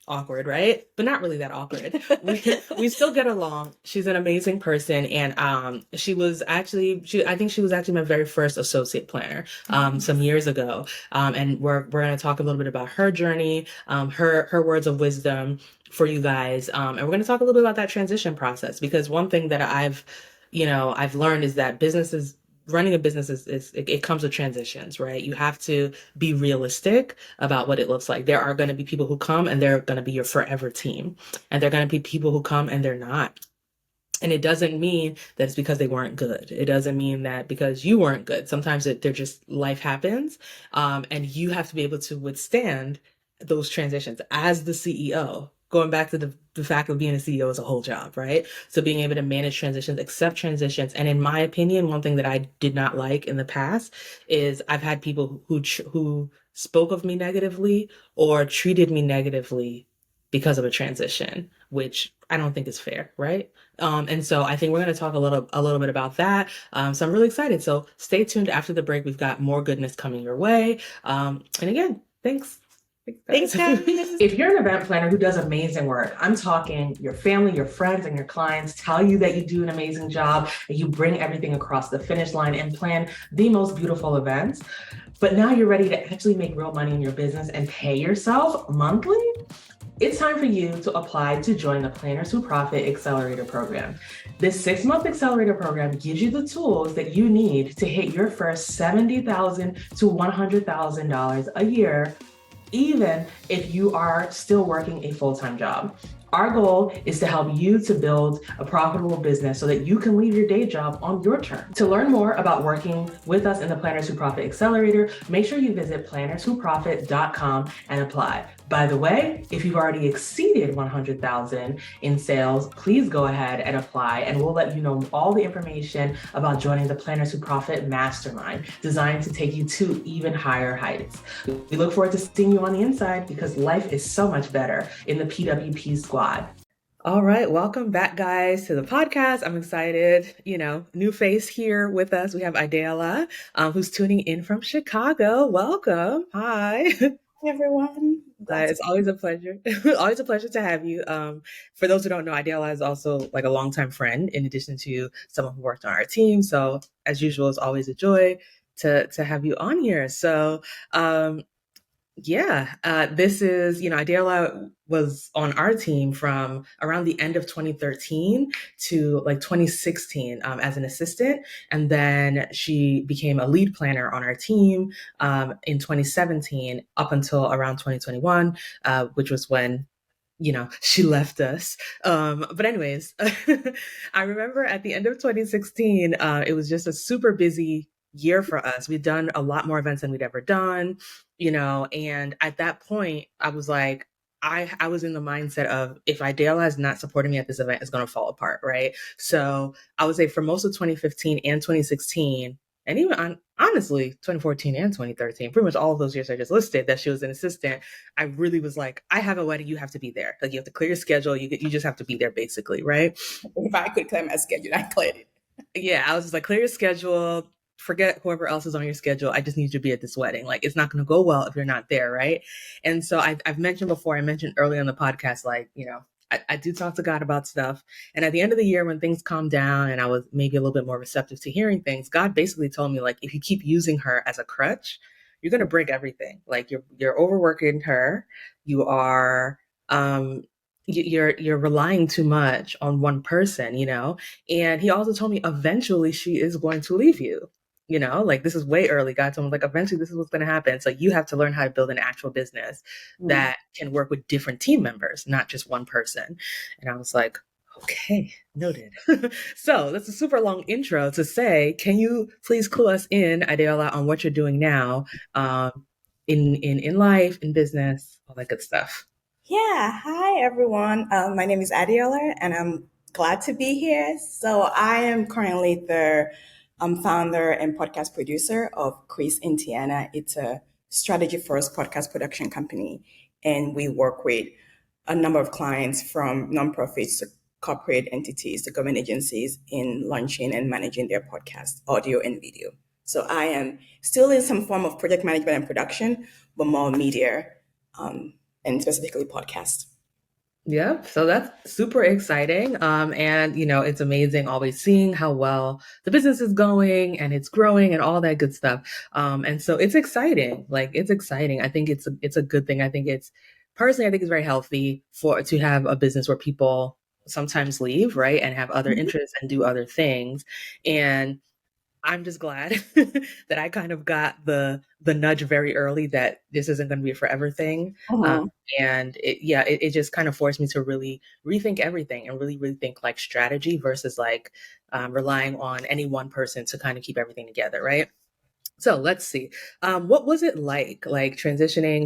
Awkward, right? But not really that awkward. We still get along. She's an amazing person, and I think she was actually my very first associate planner some years ago. And we're going to talk a little bit about her journey, her words of wisdom for you guys, and we're going to talk a little bit about that transition process, because one thing that I've learned is that running a business it comes with transitions, right? You have to be realistic about what it looks like. There are going to be people who come and they're going to be your forever team. And there are going to be people who come and they're not. And it doesn't mean that it's because they weren't good. It doesn't mean that because you weren't good. Sometimes they're just, life happens. And you have to be able to withstand those transitions as the CEO. Going back to the fact of being a CEO is a whole job, right? So being able to manage transitions, accept transitions. And in my opinion, one thing that I did not like in the past is I've had people who spoke of me negatively or treated me negatively because of a transition, which I don't think is fair, right? And so I think we're going to talk a little bit about that. So I'm really excited. So stay tuned after the break. We've got more goodness coming your way. And again, thanks. Thanks, guys. If you're an event planner who does amazing work, I'm talking your family, your friends, and your clients tell you that you do an amazing job, and you bring everything across the finish line and plan the most beautiful events. But now you're ready to actually make real money in your business and pay yourself monthly. It's time for you to apply to join the Planners Who Profit Accelerator Program. This 6-month accelerator program gives you the tools that you need to hit your first $70,000 to $100,000 a year, even if you are still working a full-time job. Our goal is to help you to build a profitable business so that you can leave your day job on your terms. To learn more about working with us in the Planners Who Profit Accelerator, make sure you visit plannerswhoprofit.com and apply. By the way, if you've already exceeded 100,000 in sales, please go ahead and apply, and we'll let you know all the information about joining the Planners Who Profit Mastermind, designed to take you to even higher heights. We look forward to seeing you on the inside, because life is so much better in the PWP squad. All right, welcome back, guys, to the podcast. I'm excited. New face here with us. We have AdeOla, who's tuning in from Chicago. Welcome. Hi. Hey, everyone. It's always a pleasure. Always a pleasure to have you. For those who don't know, AdeOla is also like a longtime friend, in addition to someone who worked on our team. So as usual, it's always a joy to have you on here. So this is, AdeOla was on our team from around the end of 2013 to like 2016 as an assistant. And then she became a lead planner on our team in 2017 up until around 2021, which was when she left us. But anyways, I remember at the end of 2016, it was just a super busy year for us. We'd done a lot more events than we'd ever done, and at that point I was like, I was in the mindset of, if AdeOla is not supporting me at this event, it's going to fall apart. Right. So I would say for most of 2015 and 2016, and even honestly, 2014 and 2013, pretty much all of those years I just listed that she was an assistant, I really was like, I have a wedding, you have to be there. Like, you have to clear your schedule. You just have to be there, basically. Right. If I could clear my schedule, I cleared it. Yeah. I was just like, clear your schedule. Forget whoever else is on your schedule. I just need you to be at this wedding. Like, it's not going to go well if you're not there. Right. And so I've mentioned before, I mentioned earlier on the podcast, like, I do talk to God about stuff. And at the end of the year, when things calmed down and I was maybe a little bit more receptive to hearing things, God basically told me, like, if you keep using her as a crutch, you're going to break everything. Like, you're overworking her. You are, you're relying too much on one person, and he also told me eventually she is going to leave you. Like, this is way early. God told me, like, eventually this is what's going to happen. So you have to learn how to build an actual business that can work with different team members, not just one person. And I was like, okay, noted. So that's a super long intro to say, can you please clue us in, AdeOla, on what you're doing now, in life, in business, all that good stuff. Yeah. Hi, everyone. My name is AdeOla, and I'm glad to be here. So I am currently the founder and podcast producer of Chris Indiana. It's a strategy-first podcast production company, and we work with a number of clients, from nonprofits to corporate entities to government agencies, in launching and managing their podcast, audio and video. So I am still in some form of project management and production, but more media, and specifically podcast. Yep. So that's super exciting. And it's amazing always seeing how well the business is going and it's growing and all that good stuff. And so it's exciting. Like, it's exciting. I think it's a good thing. I think it's very healthy to have a business where people sometimes leave, right, and have other interests and do other things. And I'm just glad that I kind of got the nudge very early that this isn't going to be a forever thing. And it just kind of forced me to really rethink everything and really, really think like strategy versus like relying on any one person to kind of keep everything together. Right. So let's see. What was it like transitioning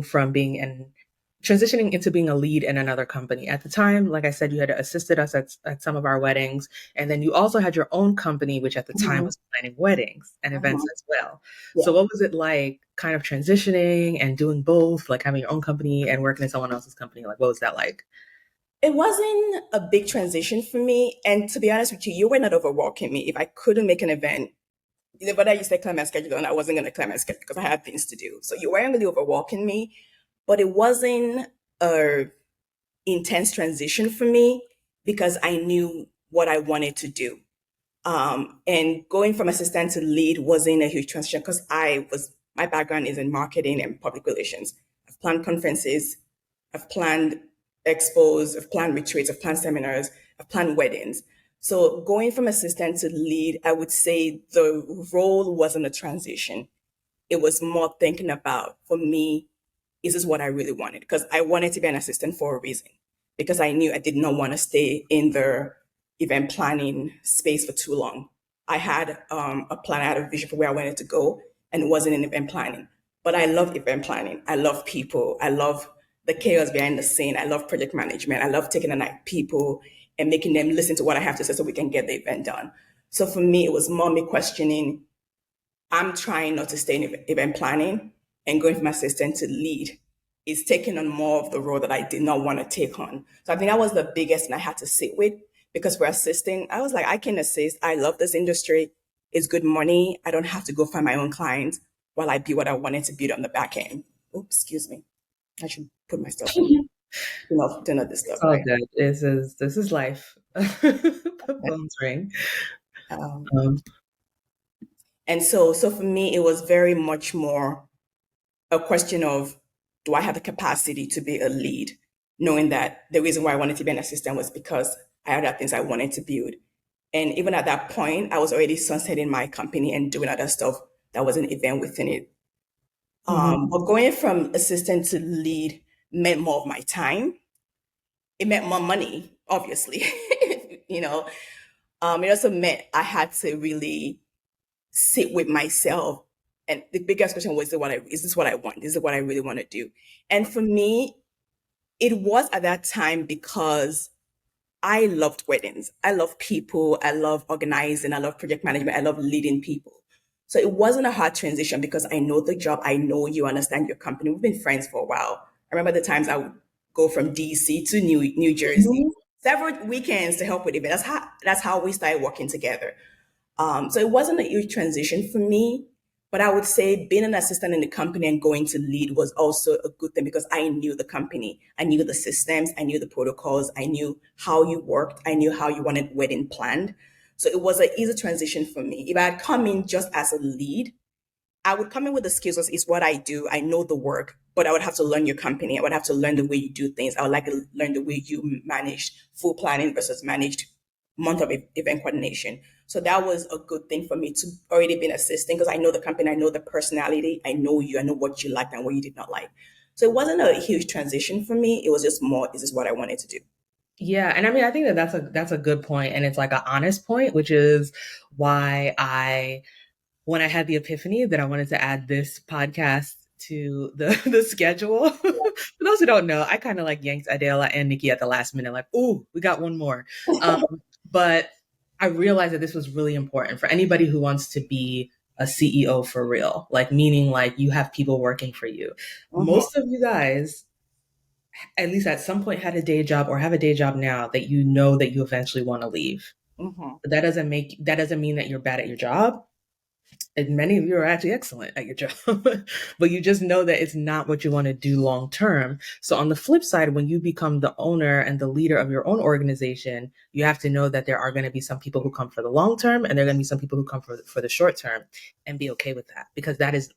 into being a lead in another company? At the time, like I said, you had assisted us at some of our weddings, and then you also had your own company, which at the time was planning weddings and events as well. Yeah. So what was it like kind of transitioning and doing both, like having your own company and working in someone else's company? Like, what was that like? It wasn't a big transition for me. And to be honest with you, you were not overworking me. If I couldn't make an event, whether you said clear my schedule, and I wasn't going to clear my schedule because I had things to do. So you weren't really overworking me. but it wasn't a intense transition for me because I knew what I wanted to do. And going from assistant to lead wasn't a huge transition because my background is in marketing and public relations. I've planned conferences, I've planned expos, I've planned retreats, I've planned seminars, I've planned weddings. So going from assistant to lead, I would say the role wasn't a transition. It was more thinking about, for me, is this what I really wanted? Because I wanted to be an assistant for a reason, because I knew I did not want to stay in the event planning space for too long. I had a plan, I had a vision for where I wanted to go, and it wasn't in event planning. But I love event planning. I love people. I love the chaos behind the scene. I love project management. I love taking on people and making them listen to what I have to say so we can get the event done. So for me, it was more me questioning, I'm trying not to stay in event planning, and going from assistant to lead is taking on more of the role that I did not want to take on. So I think that was the biggest thing I had to sit with, because for assisting, I was like, I can assist. I love this industry. It's good money. I don't have to go find my own clients while I build what I wanted to build on the back end. Oops, excuse me. I should put my stuff on. Do not disturb. It's all good. This is life. Phones ring. And so for me, it was very much more a question of, do I have the capacity to be a lead? Knowing that the reason why I wanted to be an assistant was because I had other things I wanted to build. And even at that point, I was already sunsetting my company and doing other stuff that was an event within it. But going from assistant to lead meant more of my time. It meant more money, obviously. It also meant I had to really sit with myself. And the biggest question was, is this what I want? Is it what I really want to do? And for me, it was at that time because I loved weddings. I love people. I love organizing. I love project management. I love leading people. So it wasn't a hard transition because I know the job. I know you understand your company. We've been friends for a while. I remember the times I would go from DC to New Jersey, several weekends to help with events. That's how we started working together. So it wasn't a huge transition for me, but I would say being an assistant in the company and going to lead was also a good thing because I knew the company. I knew the systems. I knew the protocols. I knew how you worked. I knew how you wanted wedding planned. So it was an easy transition for me. If I had come in just as a lead, I would come in with the skills. It's what I do. I know the work, but I would have to learn your company. I would have to learn the way you do things. I would like to learn the way you managed full planning versus managed month of event coordination. So that was a good thing for me to already be assisting because I know the company, I know the personality, I know you, I know what you liked and what you did not like. So it wasn't a huge transition for me. It was just more, this is what I wanted to do. Yeah. And I mean, I think that's a good point. And it's like an honest point, which is why when I had the epiphany that I wanted to add this podcast to the schedule. For those who don't know, I kind of like yanked AdeOla and Nikki at the last minute, like, ooh, we got one more. But I realized that this was really important for anybody who wants to be a CEO for real, like meaning like you have people working for you. Most of you guys, at least at some point, had a day job or have a day job now that you know that you eventually want to leave. But that doesn't mean that you're bad at your job. And many of you are actually excellent at your job, but you just know that it's not what you want to do long term. So on the flip side, when you become the owner and the leader of your own organization, you have to know that there are going to be some people who come for the long term and there are going to be some people who come for the short term, and be okay with that, because that is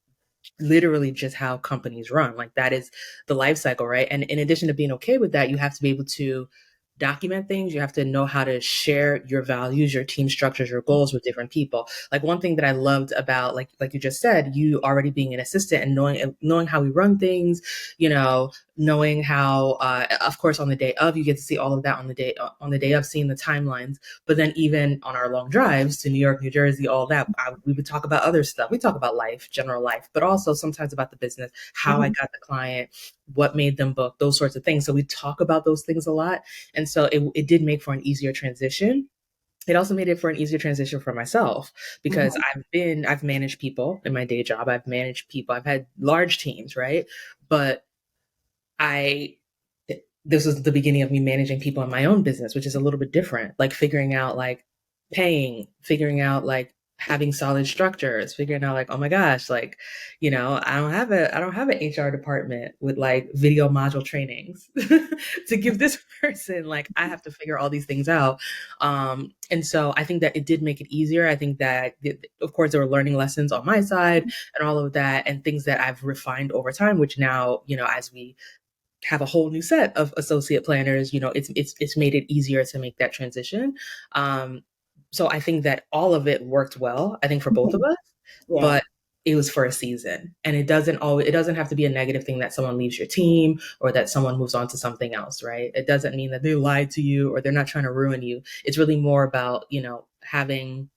literally just how companies run. Like that is the life cycle, right? And in addition to being okay with that, you have to be able to document things. You have to know how to share your values, your team structures, your goals with different people. Like one thing that I loved about, like you just said, you already being an assistant and knowing how we run things, knowing how, of course, on the day of, you get to see all of that on the day of, seeing the timelines. But then even on our long drives to New York, New Jersey, all that, we would talk about other stuff. We talk about life, general life, but also sometimes about the business, how I got the client, what made them book, those sorts of things. So we talk about those things a lot. And so it did make for an easier transition. It also made it for an easier transition for myself because I've managed people in my day job. I've managed people. I've had large teams, right? But this was the beginning of me managing people in my own business, which is a little bit different. Like figuring out like paying, figuring out like having solid structures, figuring out like, oh my gosh, like, I don't have an HR department with like video module trainings to give this person. Like, I have to figure all these things out. And so I think that it did make it easier. I think that, of course, there were learning lessons on my side and all of that, and things that I've refined over time, which now, as we have a whole new set of associate planners, it's made it easier to make that transition. So I think that all of it worked well, I think, for both of us, Yeah. but it was for a season, and it doesn't have to be a negative thing that someone leaves your team or that someone moves on to something else, right? It doesn't mean that they lied to you or they're not trying to ruin you. It's really more about, having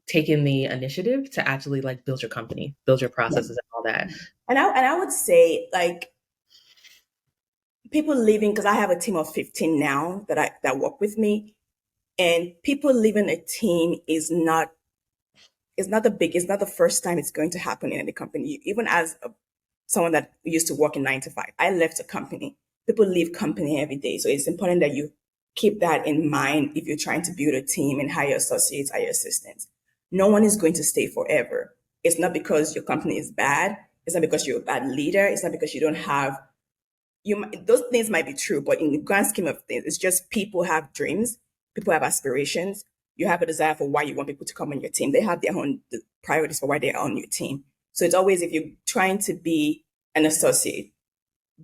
taken the initiative to actually like build your company, build your processes and all that. And I would say, like, people leaving, because I have a team of 15 now that work with me, and people leaving a team is not the first time it's going to happen in any company. Even as someone that used to work in 9 to 5, I left a company. People leave company every day. So it's important that you keep that in mind if you're trying to build a team and hire associates, hire assistants. No one is going to stay forever. It's not because your company is bad. It's not because you're a bad leader. It's not because you don't have, those things might be true, but in the grand scheme of things, it's just people have dreams. People have aspirations. You have a desire for why you want people to come on your team. They have their own priorities for why they're on your team. So it's always, if you're trying to be an associate,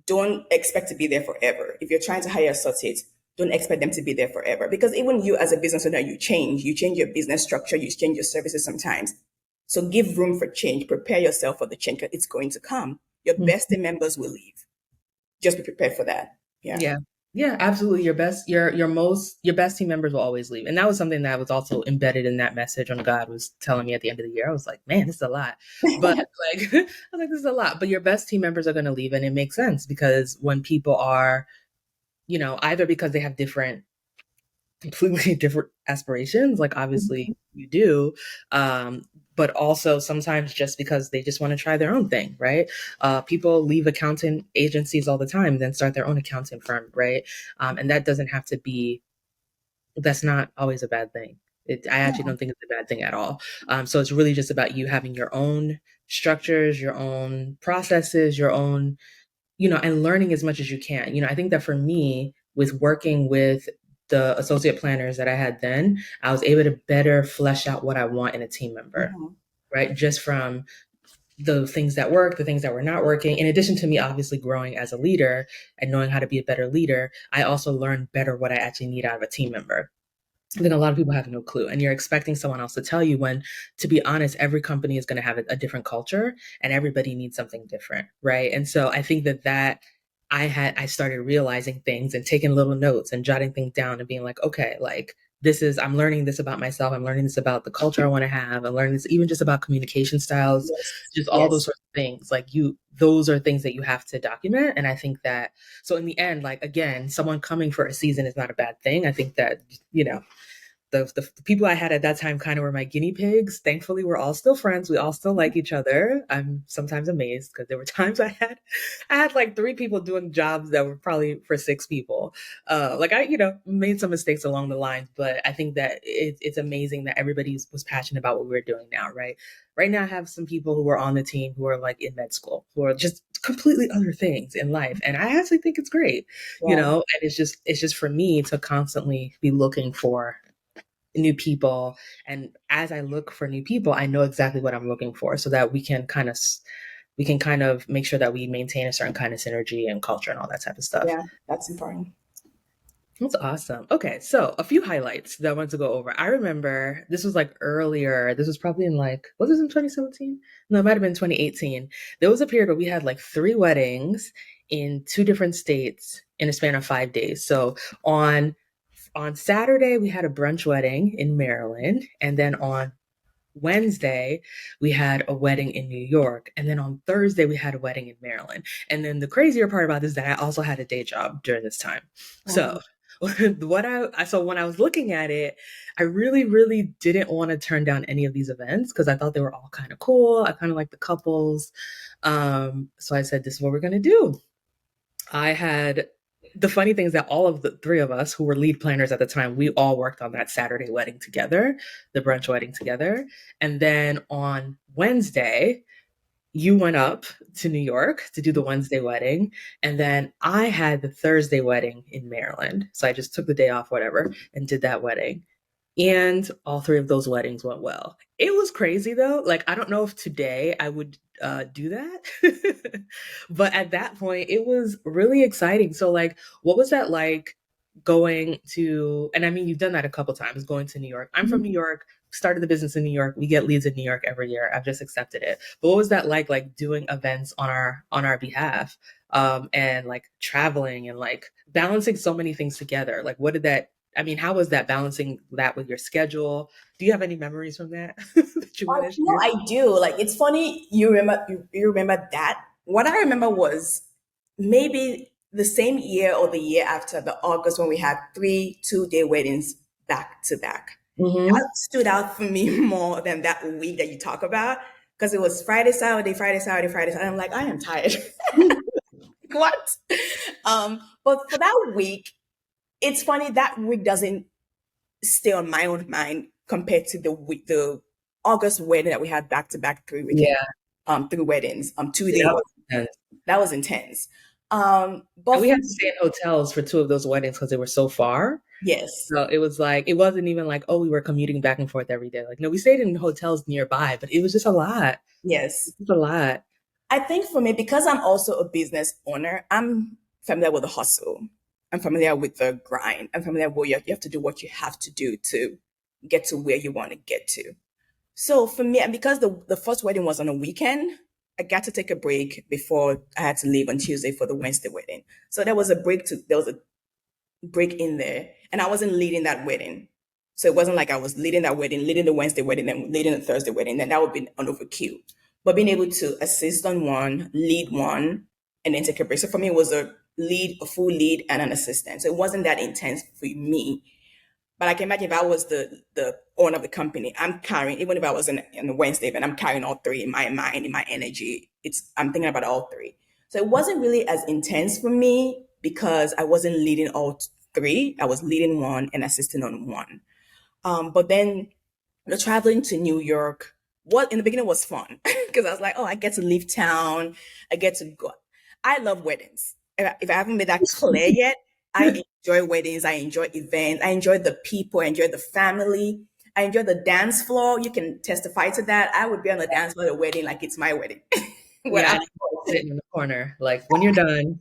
don't expect to be there forever. If you're trying to hire associates, don't expect them to be there forever. Because even you as a business owner, you change your business structure, you change your services sometimes. So give room for change. Prepare yourself for the change, because it's going to come. Your best team members will leave. Just be prepared for that. Yeah, absolutely. Your best team members will always leave. And that was something that was also embedded in that message when God was telling me at the end of the year. I was like, man, this is a lot. But like, I was like, this is a lot. But your best team members are going to leave. And it makes sense, because when people are, either because they have completely different aspirations, like obviously you do, but also sometimes just because they just want to try their own thing, right? People leave accounting agencies all the time, then start their own accounting firm, right? And that doesn't have to be, that's not always a bad thing. I actually don't think it's a bad thing at all. So it's really just about you having your own structures, your own processes, your own, and learning as much as you can. I think that for me, with working with the associate planners that I had then, I was able to better flesh out what I want in a team member, right? Just from the things that work, the things that were not working. In addition to me obviously growing as a leader and knowing how to be a better leader, I also learned better what I actually need out of a team member. I think a lot of people have no clue, and you're expecting someone else to tell you, when, to be honest, every company is going to have a different culture and everybody needs something different, right? And so I think that I started realizing things and taking little notes and jotting things down and being like, okay, like I'm learning this about myself. I'm learning this about the culture I want to have. I'm learning this even just about communication styles, just all those sorts of things. Like those are things that you have to document. And I think that, so in the end, like, again, someone coming for a season is not a bad thing. I think that, the people I had at that time kind of were my guinea pigs. Thankfully, we're all still friends. We all still like each other. I'm sometimes amazed, because there were times I had like 3 people doing jobs that were probably for 6 people. Like I, made some mistakes along the lines, but I think that it's amazing that everybody was passionate about what we're doing now, right? Right now, I have some people who are on the team who are like in med school, who are just completely other things in life. And I actually think it's great, and it's just for me to constantly be looking for new people. And as I look for new people, I know exactly what I'm looking for, so that we can kind of make sure that we maintain a certain kind of synergy and culture and all that type of stuff. Yeah, that's important. That's awesome. Okay, so a few highlights that I want to go over. I remember this was like earlier. This was probably in was this in 2017? No, it might have been 2018. There was a period where we had like 3 weddings in 2 different states in a span of 5 days. So on Saturday, we had a brunch wedding in Maryland. And then on Wednesday, we had a wedding in New York. And then on Thursday, we had a wedding in Maryland. And then the crazier part about this is that I also had a day job during this time. So when I was looking at it, I really, really didn't want to turn down any of these events, because I thought they were all kind of cool. I kind of like the couples. So I said, this is what we're going to do. I had the funny thing is that all of the three of us who were lead planners at the time, we all worked on that Saturday wedding together, the brunch wedding together. And then on Wednesday, you went up to New York to do the Wednesday wedding. And then I had the Thursday wedding in Maryland. So I just took the day off, whatever, and did that wedding. And all three of those weddings went well. It was crazy though. Like, I don't know if today I would do that. But at that point, it was really exciting. So, like, what was that like going to, and I mean, you've done that a couple times, going to New York. I'm from New York, started the business in New York. We get leads in New York every year. I've just accepted it. But what was that like doing events on our behalf? And like traveling and like balancing so many things together. Like, what did that, I mean, how was that balancing that with your schedule? Do you have any memories from that that you want to No, share? I do. Like, it's funny you remember you remember that. What I remember was maybe the same year or the year after, the August, when we had 2-day weddings back to back. Mm-hmm. That stood out for me more than that week that you talk about, because it was Friday, Saturday, Friday, Saturday, Friday, Saturday. I'm like, I am tired. What? But for that week, it's funny that week doesn't stay on my own mind compared to the August wedding that we had back to back 3 weekend, Yeah, 3 weddings, 2 day. that was intense. That was intense. And But we for had to stay in hotels for two of those weddings because they were so far. yes, So it was like, it wasn't even like, oh, we were commuting back and forth every day. Like, no, we stayed in hotels nearby, but it was just a lot. yes. It's a lot. I think for me, because I'm also a business owner, I'm familiar with the hustle. I'm familiar with the grind. I'm familiar with you have to do what you have to do to get to where you want to get to. So for me, and because the first wedding was on a weekend, I got to take a break before I had to leave on Tuesday for the Wednesday wedding. So there was a break in there, and I wasn't leading that wedding. So it wasn't like I was leading that wedding, leading the Wednesday wedding, and leading the Thursday wedding. Then that would be an overkill. But being able to assist on one, lead one, and then take a break. So for me, it was a full lead, and an assistant. So it wasn't that intense for me. But I can imagine if I was the owner of the company, I'm carrying, even if I was in the Wednesday event, I'm carrying all three in my mind, in my energy. I'm thinking about all three. So it wasn't really as intense for me because I wasn't leading all three. I was leading one and assisting on one. But then the traveling to New York, what in the beginning was fun because I was like, oh, I get to leave town. I get to go. I love weddings. If I haven't made that clear yet, I enjoy weddings. I enjoy events. I enjoy the people. I enjoy the family. I enjoy the dance floor. You can testify to that. I would be on the dance floor at a wedding like it's my wedding. Yeah, Without and I'm sitting in the corner. Like, when you're done,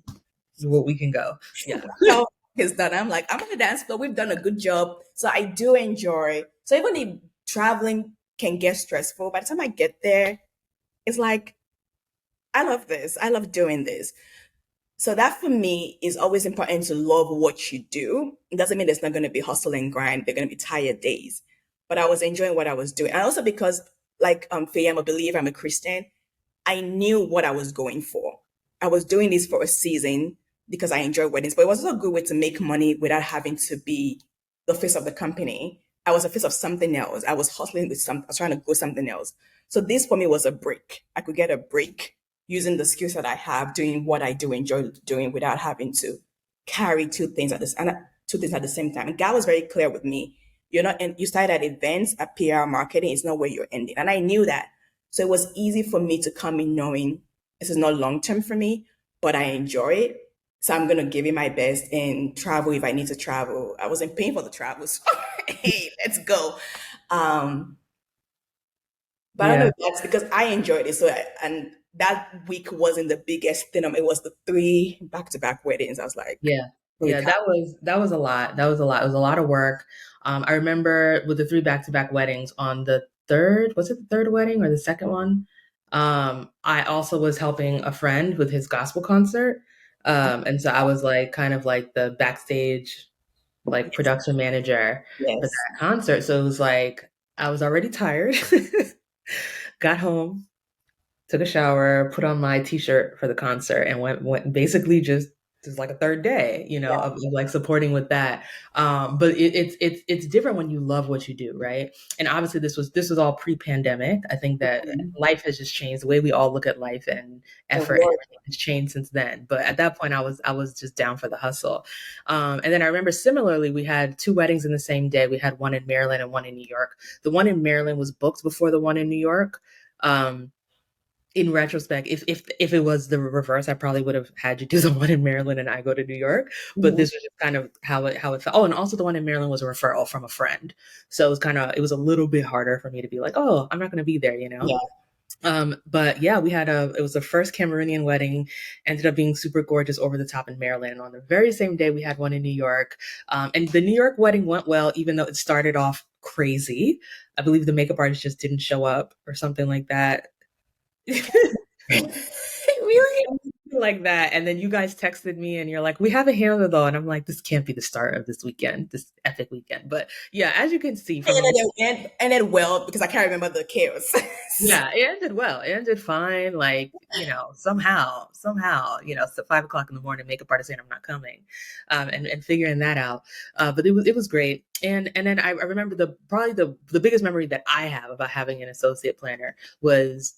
is what we can go. Yeah. how it's done, I'm like, I'm on the dance floor. We've done a good job. So I do enjoy. So even if traveling can get stressful, by the time I get there, it's like, I love this. I love doing this. So that for me is always important, to love what you do. It doesn't mean there's not going to be hustle and grind. There are going to be tired days, but I was enjoying what I was doing. And also because, like, Faye, I'm a believer, I'm a Christian. I knew what I was going for. I was doing this for a season because I enjoy weddings, but it was also a good way to make money without having to be the face of the company. I was a face of something else. I was hustling with I was trying to go something else. So this for me was a break. I could get a break using the skills that I have, doing what I do enjoy doing without having to carry two things at the same time. And God was very clear with me. You're not, and you started at events, at PR marketing. It's not where you're ending, and I knew that. So it was easy for me to come in knowing this is not long term for me, but I enjoy it. So I'm gonna give it my best and travel if I need to travel. I wasn't paying for the travel, so hey, let's go. Um, but I don't know Yeah. if that's because I enjoyed it. And that week wasn't the biggest thing. It was the 3 back-to-back weddings. I was like, Yeah. really Yeah, tired. that was a lot. That was a lot. It was a lot of work. I remember with the three back-to-back weddings on the third, was it the third wedding or the second one? I also was helping a friend with his gospel concert. And so I was like kind of like the backstage like Yes, production manager for yes. that concert. So it was like I was already tired. Got home, took a shower, put on my t-shirt for the concert and went basically just there's like a third day, Yeah. of like supporting with that. But it's different when you love what you do, right? And obviously this was all pre-pandemic. I think that life has just changed. The way we all look at life and The effort and work. everything has changed since then. But at that point, I was just down for the hustle. And then I remember similarly, we had two weddings in the same day. We had one in Maryland and one in New York. The one in Maryland was booked before the one in New York. In retrospect, if it was the reverse, I probably would have had you do the one in Maryland and I go to New York. But this was just kind of how it felt. Oh, and also the one in Maryland was a referral from a friend, so it was a little bit harder for me to be like, oh, I'm not going to be there, Yeah. But yeah, it was the first Cameroonian wedding, ended up being super gorgeous over the top in Maryland. On the very same day, we had one in New York. And the New York wedding went well, even though it started off crazy. I believe the makeup artist just didn't show up or something like that. Really? Like that. And then you guys texted me and you're like, we have a handle though. And I'm like, this can't be the start of this weekend, this epic weekend. But yeah, as you can see from And it ended well because I can't remember the chaos. yeah, it ended well. It ended fine. Like, somehow, so 5 o'clock in the morning, makeup artist saying I'm not coming, and figuring that out. But it was great. And then I remember probably the biggest memory that I have about having an associate planner was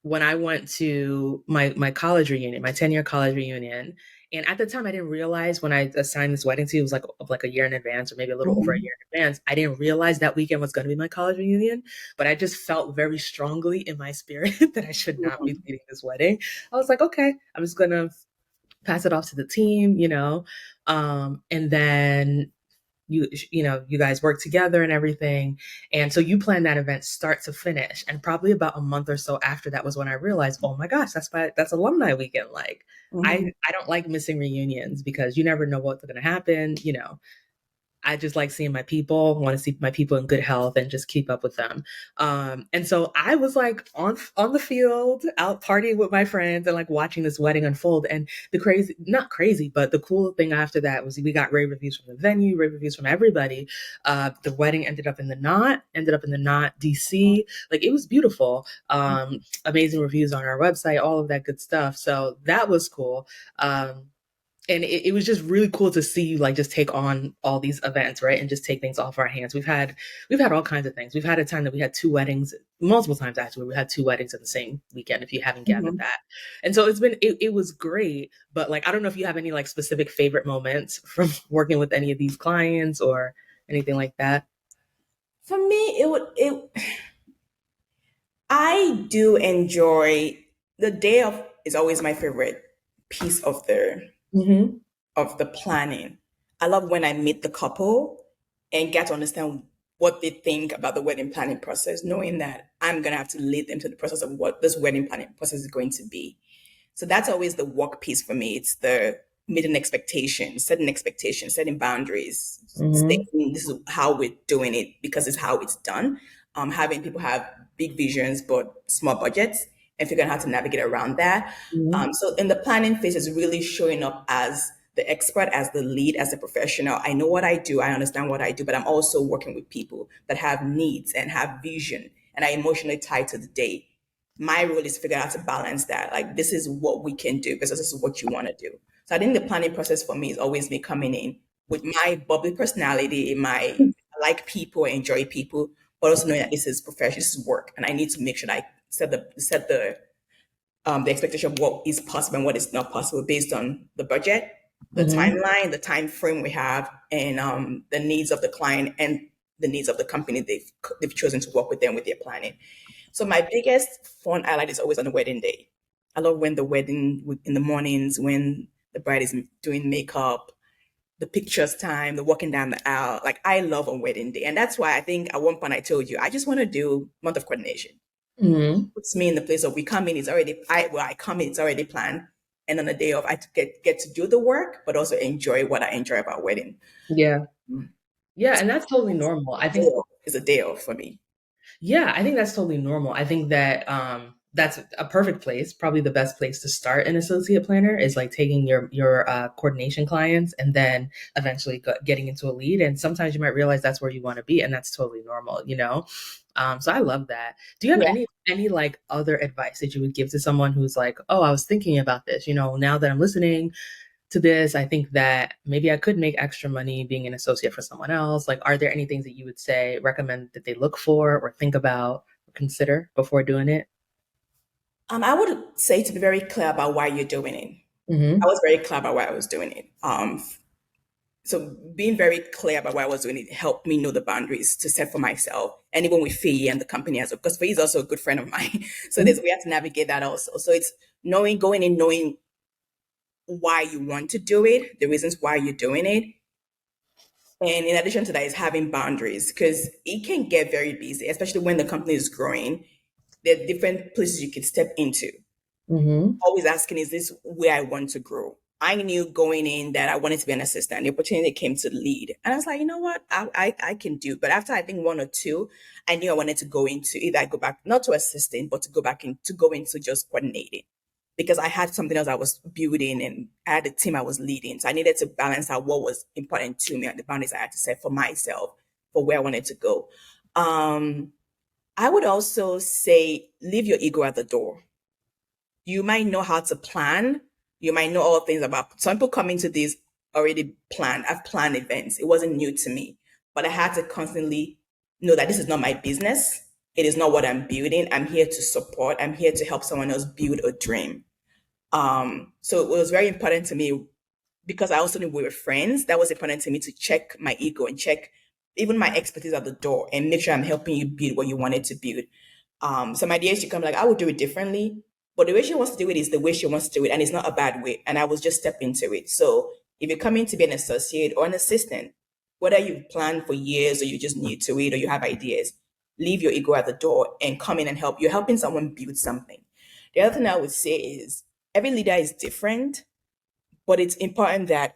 when I went to my college reunion, my 10-year college reunion. And at the time, I didn't realize when I assigned this wedding to you, it was like a year in advance or maybe a little over a year in advance. I didn't realize that weekend was going to be my college reunion, but I just felt very strongly in my spirit that I should not be leading this wedding. I was like, okay, I'm just going to pass it off to the team, and then you guys work together and everything. And so you plan that event start to finish. And probably about a month or so after that was when I realized, oh my gosh, that's alumni weekend. Like I don't like missing reunions because you never know what's going to happen. I just like seeing my people, want to see my people in good health and just keep up with them. And so I was like on the field, out partying with my friends and like watching this wedding unfold. And not crazy, but the cool thing after that was we got rave reviews from the venue, rave reviews from everybody. The wedding ended up in the Knot DC. Like it was beautiful. Amazing reviews on our website, all of that good stuff. So that was cool. And it was just really cool to see you like just take on all these events, right? And just take things off our hands. We've had all kinds of things. We've had a time that we had two weddings, multiple times actually, we had two weddings in the same weekend, if you haven't gathered that. And so it was great, but like, I don't know if you have any like specific favorite moments from working with any of these clients or anything like that. For me, I do enjoy the day of is always my favorite piece of the planning. I love when I meet the couple and get to understand what they think about the wedding planning process, knowing that I'm going to have to lead them to the process of what this wedding planning process is going to be. So that's always the work piece for me. It's the meeting expectations, setting boundaries, saying this is how we're doing it because it's how it's done. Having people have big visions but small budgets and figuring out how to navigate around that. So in the planning phase is really showing up as the expert, as the lead, as a professional. I know what I do, I understand what I do, but I'm also working with people that have needs and have vision and are emotionally tied to the day. My role is to figure out how to balance that. Like, this is what we can do because this is what you want to do. So I think the planning process for me is always me coming in with my bubbly personality, I like people, I enjoy people, but also knowing that this is profession, this is work, and I need to make sure that I set the expectation of what is possible and what is not possible based on the budget, the timeline, the time frame we have, and the needs of the client and the needs of the company they've chosen to work with them with their planning. So my biggest fun highlight is always on the wedding day. I love when the wedding in the mornings, when the bride is doing makeup, the pictures time, the walking down the aisle. Like, I love a wedding day. And that's why I think at one point I told you, I just want to do month of coordination. Puts me in the place of we come in, I come in, it's already planned. And on the day of, I get to do the work, but also enjoy what I enjoy about wedding. Yeah. Yeah. And that's totally normal. I think it's a day off for me. Yeah, I think that's totally normal. I think that that's a perfect place. Probably the best place to start an associate planner is like taking your coordination clients and then eventually getting into a lead. And sometimes you might realize that's where you want to be, and that's totally normal, So I love that. Do you have any like other advice that you would give to someone who's like, oh, I was thinking about this, now that I'm listening, to this. I think that maybe I could make extra money being an associate for someone else. Like, are there any things that you would say, recommend that they look for or think about or consider before doing it? I would say to be very clear about why you're doing it. Mm-hmm. I was very clear about why I was doing it. So being very clear about why I was doing it helped me know the boundaries to set for myself, and even with Faye and the company as well, because Faye is also a good friend of mine. So Mm-hmm. we have to navigate that also. So it's going in, knowing why you want to do it, the reasons why you're doing it. And in addition to that, is having boundaries, because it can get very busy, especially when the company is growing. There are different places you can step into. Mm-hmm. Always asking, is this where I want to grow? I knew going in that I wanted to be an assistant. The opportunity came to lead. And I was like, you know what? I can do. But after I think one or two, I knew I wanted to go into either I go back, not to assistant, but to go into just coordinating. Because I had something else I was building and I had a team I was leading. So I needed to balance out what was important to me and the boundaries I had to set for myself for where I wanted to go. I would also say leave your ego at the door. You might know how to plan. You might know all things about. Some people come into this already planned. I've planned events. It wasn't new to me, but I had to constantly know that this is not my business. It is not what I'm building. I'm here to support. I'm here to help someone else build a dream. So it was very important to me, because I also knew we were friends. That was important to me to check my ego and check even my expertise at the door and make sure I'm helping you build what you wanted to build. Some ideas she come like, I would do it differently, but the way she wants to do it is the way she wants to do it, and it's not a bad way. And I was just step into it. So if you're coming to be an associate or an assistant, whether you've planned for years or you just new to it or you have ideas, leave your ego at the door and come in and help. You're helping someone build something. The other thing I would say is every leader is different, but it's important that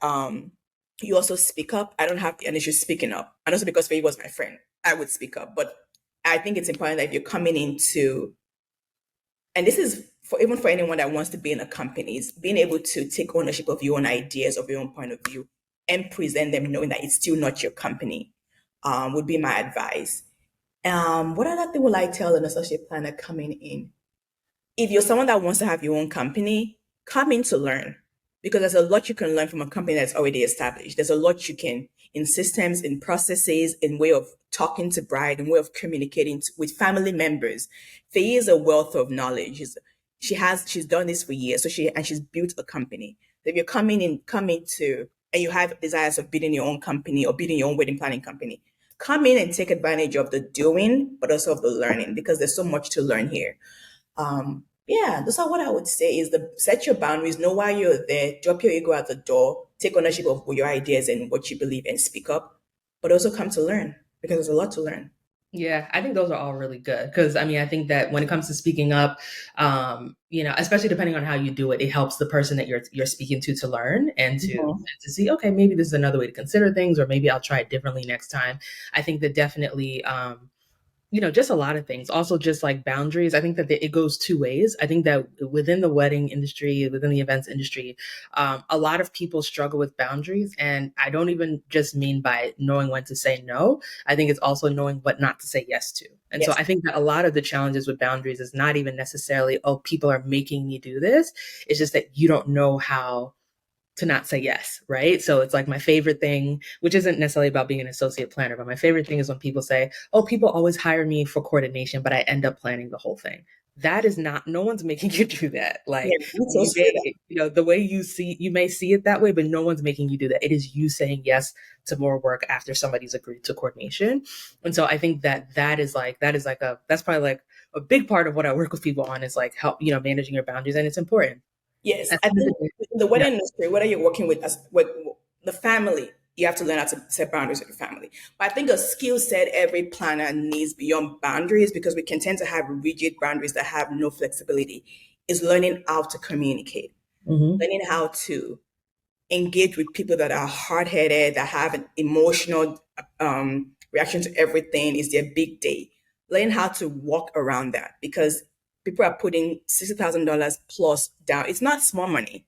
you also speak up. I don't have an issue speaking up. And also because Faye was my friend, I would speak up. But I think it's important that if you're coming into, and this is for even for anyone that wants to be in a company, is being able to take ownership of your own ideas, of your own point of view, and present them knowing that it's still not your company, would be my advice. What other thing will I tell an associate planner coming in? If you're someone that wants to have your own company, come in to learn, because there's a lot you can learn from a company that's already established. There's a lot you can in systems, in processes, in way of talking to bride, in way of communicating with family members. Faye is a wealth of knowledge. She's done this for years, so she's built a company. So if you're coming to and you have desires of building your own company or building your own wedding planning company, come in and take advantage of the doing, but also of the learning, because there's so much to learn here. Yeah, those are what I would say is set your boundaries, know why you're there, drop your ego at the door, take ownership of your ideas and what you believe, and speak up, but also come to learn, because there's a lot to learn. Yeah, I think those are all really good, because I mean, I think that when it comes to speaking up, especially depending on how you do it, it helps the person that you're speaking to learn and to see, okay, maybe this is another way to consider things, or maybe I'll try it differently next time. I think that definitely, just a lot of things. Also, just like boundaries. I think that it goes two ways. I think that within the wedding industry, within the events industry, a lot of people struggle with boundaries. And I don't even just mean by knowing when to say no. I think it's also knowing what not to say yes to. And so I think that a lot of the challenges with boundaries is not even necessarily, oh, people are making me do this. It's just that you don't know how to not say yes, right? So it's like my favorite thing, which isn't necessarily about being an associate planner, but my favorite thing is when people say, oh, people always hire me for coordination, but I end up planning the whole thing. That is not, no one's making you do that. Like, the way you may see it that way, but no one's making you do that. It is you saying yes to more work after somebody's agreed to coordination. And so I think that's probably like a big part of what I work with people on, is like help, managing your boundaries. And it's important. Yes, I think in the wedding industry, whether you're working with the family, you have to learn how to set boundaries with your family. But I think a skill set every planner needs beyond boundaries, because we can tend to have rigid boundaries that have no flexibility, is learning how to communicate, learning how to engage with people that are hard-headed, that have an emotional reaction to everything. Is their big day. Learn how to walk around that, because people are putting $60,000 plus down. It's not small money.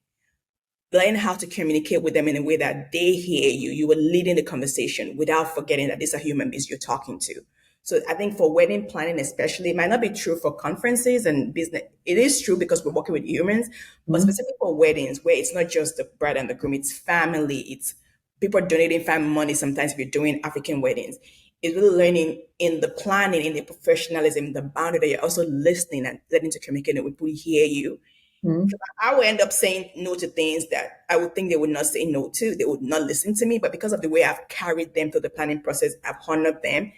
Learn how to communicate with them in a way that they hear you. You are leading the conversation without forgetting that these are human beings you're talking to. So I think for wedding planning, especially, it might not be true for conferences and business. It is true because we're working with humans, but specifically for weddings, where it's not just the bride and the groom, it's family, it's people donating family money. Sometimes if you're doing African weddings, it's really learning in the planning, in the professionalism, the boundary that you're also listening and letting to communicate with people who hear you. I would end up saying no to things that I would think they would not say no to. They would not listen to me. But because of the way I've carried them through the planning process, I've honored them.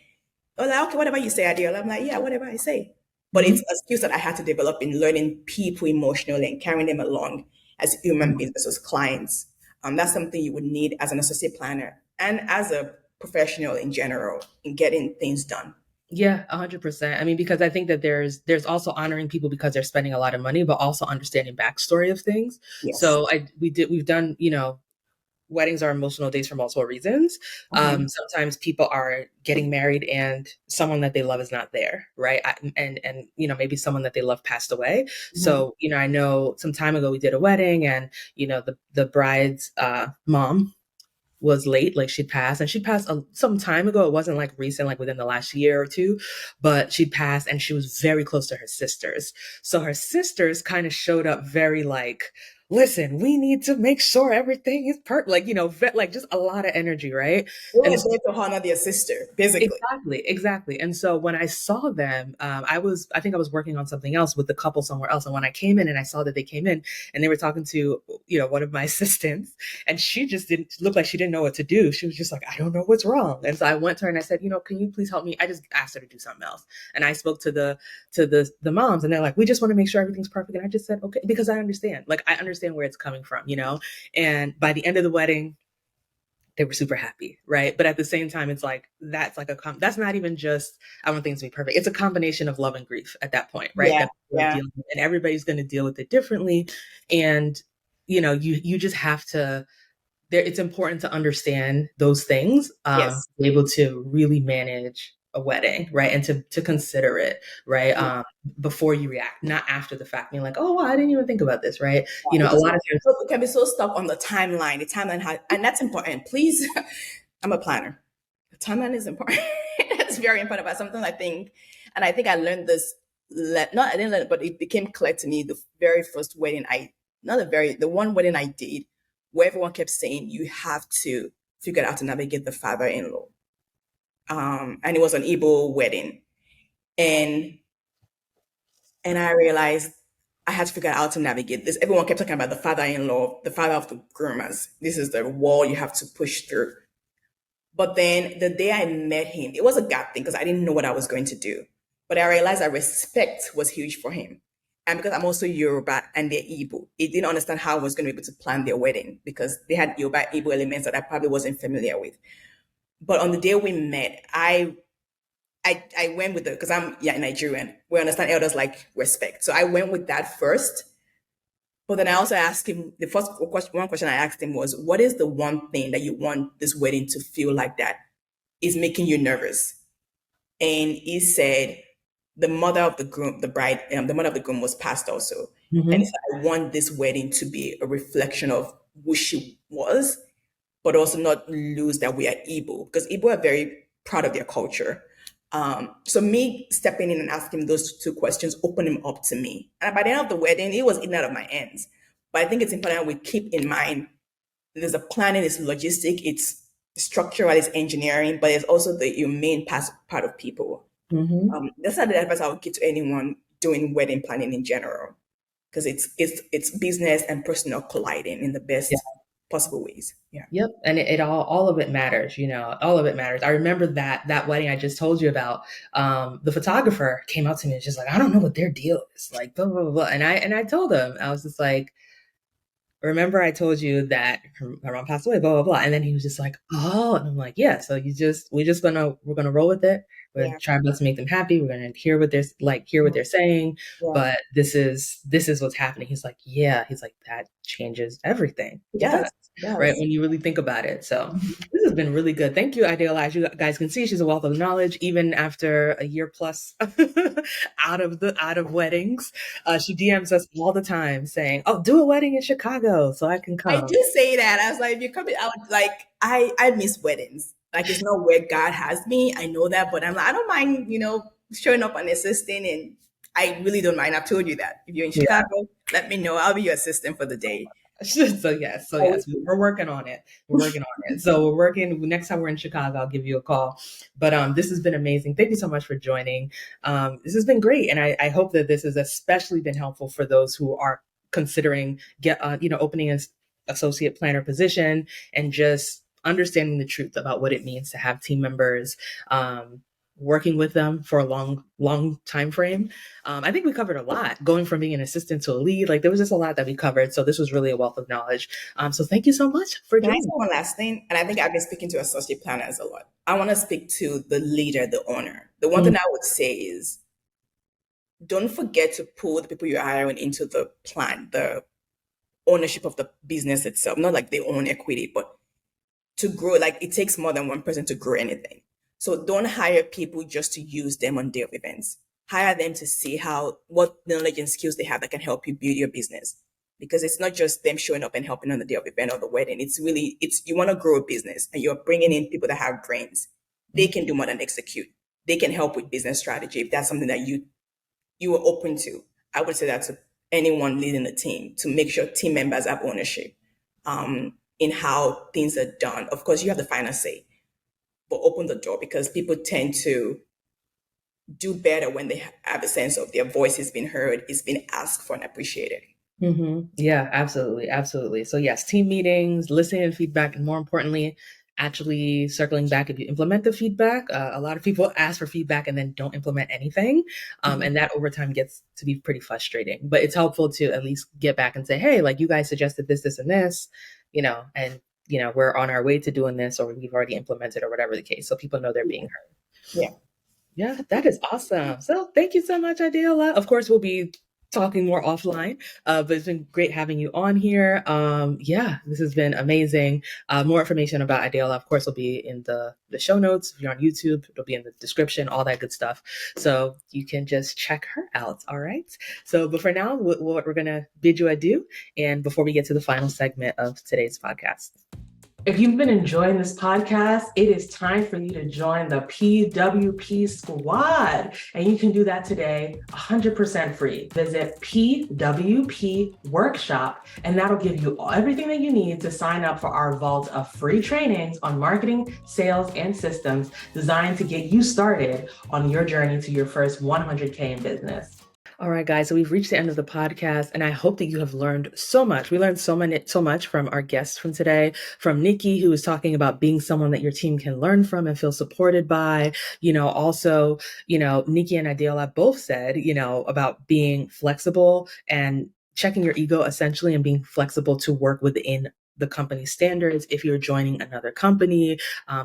They're like, okay, whatever you say, Adiola. I'm like, yeah, whatever I say. But it's a skill that I had to develop in learning people emotionally and carrying them along as human beings versus clients. That's something you would need as an associate planner and as a professional in general in getting things done. Yeah, 100%. I mean, because I think that there's also honoring people because they're spending a lot of money, but also understanding backstory of things. Yes. So we've done, weddings are emotional days for multiple reasons. Sometimes people are getting married and someone that they love is not there, right? And maybe someone that they love passed away. So, I know some time ago we did a wedding and, the bride's mom was late, like she'd passed some time ago. It wasn't like recent, like within the last year or two, but she passed and she was very close to her sisters. So her sisters kind of showed up very like, listen, we need to make sure everything is perfect. Like just a lot of energy, right? Well, And it's there to honor their sister, basically. Exactly. And so when I saw them, I think I was working on something else with the couple somewhere else. And when I came in and I saw that they came in and they were talking to, one of my assistants, and she just didn't look like she didn't know what to do. She was just like, I don't know what's wrong. And so I went to her and I said, can you please help me? I just asked her to do something else. And I spoke to the moms and they're like, we just want to make sure everything's perfect. And I just said, okay, because I understand where it's coming from, and by the end of the wedding, they were super happy, right? But at the same time, it's like that's not even just I want things to be perfect. It's a combination of love and grief at that point, right? And everybody's going to deal with it differently, and you just have to. It's important to understand those things, to be able to really manage a wedding, right? And to consider it, right? Before you react, not after the fact, being like, oh, well, I didn't even think about this, right? A lot of times we can be so stuck on the timeline, and that's important. Please, I'm a planner. The timeline is important. It's very important about something I think I learned this. I didn't learn it, but it became clear to me the very first wedding the one wedding I did, where everyone kept saying you have to figure out how to navigate the father-in-law. And it was an Igbo wedding. And I realized I had to figure out how to navigate this. Everyone kept talking about the father-in-law, the father of the groom, as this is the wall you have to push through. But then the day I met him, it was a gap thing because I didn't know what I was going to do. But I realized that respect was huge for him. And because I'm also Yoruba and they're Igbo, he didn't understand how I was going to be able to plan their wedding because they had Yoruba Igbo elements that I probably wasn't familiar with. But on the day we met, I went with because I'm Nigerian. We understand elders like respect. So I went with that first. But then I also asked him, one question I asked him was, what is the one thing that you want this wedding to feel like that is making you nervous? And he said, the mother of the groom, the bride, the mother of the groom was passed also. And he said, I want this wedding to be a reflection of who she was, but also not lose that we are Igbo, because Igbo are very proud of their culture. So me stepping in and asking those two questions opened him up to me. And by the end of the wedding, it was eaten out of my hands. But I think it's important we keep in mind there's a planning, it's logistic, it's structural, it's engineering, but it's also the humane part of people. That's not the advice I would give to anyone doing wedding planning in general, because it's business and personal colliding in the best possible ways. Yeah. Yep. And it all of it matters, all of it matters. I remember that wedding I just told you about, the photographer came out to me and just like, I don't know what their deal is, like, blah, blah, blah, blah. And I told him, I was just like, remember I told you that her mom passed away, blah, blah, blah. And then he was just like, oh, and I'm like, yeah. So we're going to roll with it. We're going to try our best to make them happy. We're going to hear what they're saying, but this is what's happening. He's like, yeah. He's like, that changes everything. Yes. Right. When you really think about it. So this has been really good. Thank you, AdeOla. As you guys can see, she's a wealth of knowledge, even after a year plus out of weddings. She DMs us all the time saying, oh, do a wedding in Chicago so I can come. I do say that. I was like, if you're coming out, like, I miss weddings. Like, it's not where God has me. I know that, but I don't mind, showing up and assisting. And I really don't mind. I've told you that. If you're in Yeah. Chicago, let me know. I'll be your assistant for the day. So yes, we're working on it. We're working on it. So we're working. Next time we're in Chicago, I'll give you a call. But this has been amazing. Thank you so much for joining. This has been great, and I hope that this has especially been helpful for those who are considering opening an associate planner position and just understanding the truth about what it means to have team members. Working with them for a long time frame. I think we covered a lot, going from being an assistant to a lead. Like, there was just a lot that we covered. So this was really a wealth of knowledge. So thank you so much for Can I joining. say one last thing? And I think I've been speaking to associate planners a lot. I want to speak to the leader, the owner. The one thing I would say is, don't forget to pull the people you're hiring into the plan, the ownership of the business itself. Not like they own equity, but to grow, like, it takes more than one person to grow anything. So don't hire people just to use them on day of events. Hire them to see what knowledge and skills they have that can help you build your business. Because it's not just them showing up and helping on the day of event or the wedding. You want to grow a business and you're bringing in people that have brains. They can do more than execute. They can help with business strategy if that's something that you are open to. I would say that to anyone leading the team, to make sure team members have ownership in how things are done. Of course, you have the final say, but open the door, because people tend to do better when they have a sense of their voice has been heard, is being asked for and appreciated. Mm-hmm. Yeah, absolutely. Absolutely. So yes, team meetings, listening to feedback, and more importantly, actually circling back if you implement the feedback. A lot of people ask for feedback and then don't implement anything. And that over time gets to be pretty frustrating, but it's helpful to at least get back and say, hey, like, you guys suggested this, and this, and we're on our way to doing this, or we've already implemented, or whatever the case. So people know they're being heard. Yeah, that is awesome. So thank you so much, AdeOla. Of course, we'll be talking more offline, but it's been great having you on here. This has been amazing. More information about AdeOla, of course, will be in the show notes. If you're on YouTube, it'll be in the description, all that good stuff. So you can just check her out. All right. So, but for now, we're going to bid you adieu. And before we get to the final segment of today's podcast. If you've been enjoying this podcast, it is time for you to join the PWP squad. And you can do that today 100% free. Visit PWP Workshop, and that'll give you everything that you need to sign up for our vault of free trainings on marketing, sales, and systems designed to get you started on your journey to your first 100K in business. All right, guys, so we've reached the end of the podcast, and I hope that you have learned so much. We learned so much from our guests from today, from Nikki, who was talking about being someone that your team can learn from and feel supported by. Also, Nikki and AdeOla both said, about being flexible and checking your ego, essentially, and being flexible to work within the company standards if you're joining another company.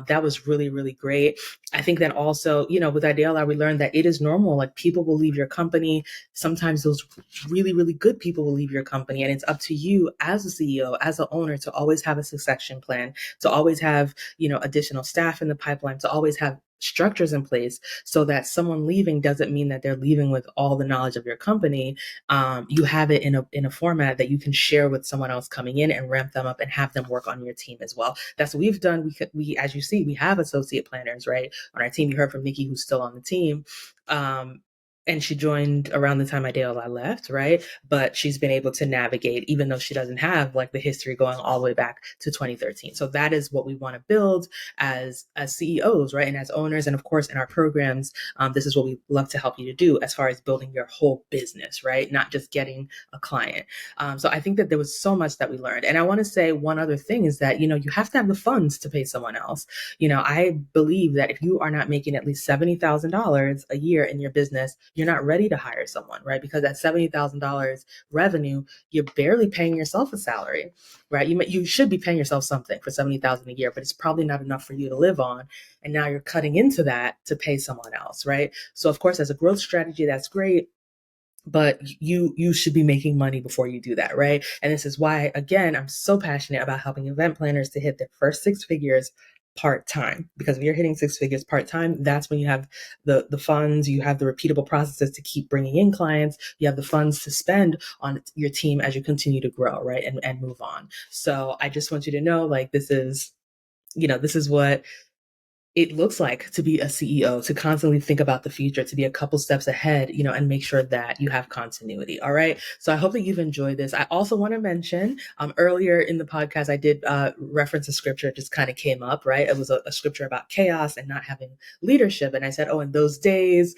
That was really, really great. I think that also, with AdeOla, we learned that it is normal. Like, people will leave your company. Sometimes those really, really good people will leave your company. And it's up to you as a CEO, as an owner, to always have a succession plan, to always have, additional staff in the pipeline, to always have structures in place, so that someone leaving doesn't mean that they're leaving with all the knowledge of your company. You have it in a format that you can share with someone else coming in and ramp them up and have them work on your team as well. That's what we've done. We, as you see, we have associate planners, right, on our team. You heard from Nikki, who's still on the team. And she joined around the time AdeOla left, right? But she's been able to navigate, even though she doesn't have like the history going all the way back to 2013. So that is what we want to build as CEOs, right? And as owners, and of course in our programs, this is what we love to help you to do as far as building your whole business, right? Not just getting a client. So I think that there was so much that we learned. And I want to say one other thing is that, you have to have the funds to pay someone else. I believe that if you are not making at least $70,000 a year in your business, you're not ready to hire someone, right? Because at $70,000 revenue, you're barely paying yourself a salary, right? You should be paying yourself something for $70,000 a year, but it's probably not enough for you to live on. And now you're cutting into that to pay someone else, right? So of course, as a growth strategy, that's great. But you should be making money before you do that, right? And this is why, again, I'm so passionate about helping event planners to hit their first 6 figures part-time, because if you're hitting 6 figures part-time, that's when you have the funds, you have the repeatable processes to keep bringing in clients, you have the funds to spend on your team as you continue to grow, right? And move on. So I just want you to know, like, this is what it looks like to be a CEO, to constantly think about the future, to be a couple steps ahead, and make sure that you have continuity. All right. So I hope that you've enjoyed this. I also want to mention earlier in the podcast, I did reference a scripture, just kind of came up, right? It was a scripture about chaos and not having leadership. And I said, in those days,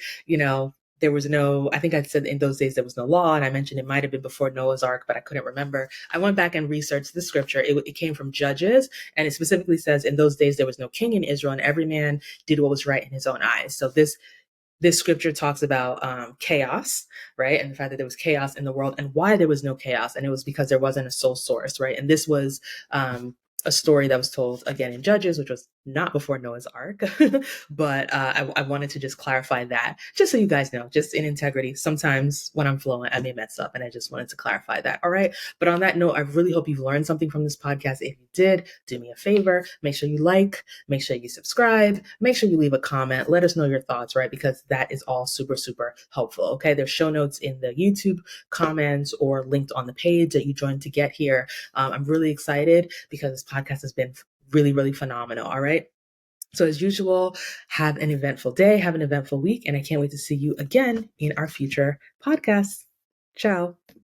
there was I think I said in those days there was no law. And I mentioned it might have been before Noah's Ark, but I couldn't remember. I went back and researched the scripture. It came from Judges, and it specifically says in those days there was no king in Israel, and every man did what was right in his own eyes. So this scripture talks about chaos, right? And the fact that there was chaos in the world and why there was no chaos. And it was because there wasn't a sole source, right? And this was a story that was told again in Judges, which was not before Noah's Ark. But I wanted to just clarify that, just so you guys know, just in integrity. Sometimes when I'm flowing, I may mess up, and I just wanted to clarify that. All right. But on that note, I really hope you've learned something from this podcast. If you did, do me a favor, make sure you like, make sure you subscribe, make sure you leave a comment, let us know your thoughts, right? Because that is all super, super helpful. Okay. There's show notes in the YouTube comments or linked on the page that you joined to get here. I'm really excited because this podcast has been really, really phenomenal. All right. So as usual, have an eventful day, have an eventful week, and I can't wait to see you again in our future podcasts. Ciao.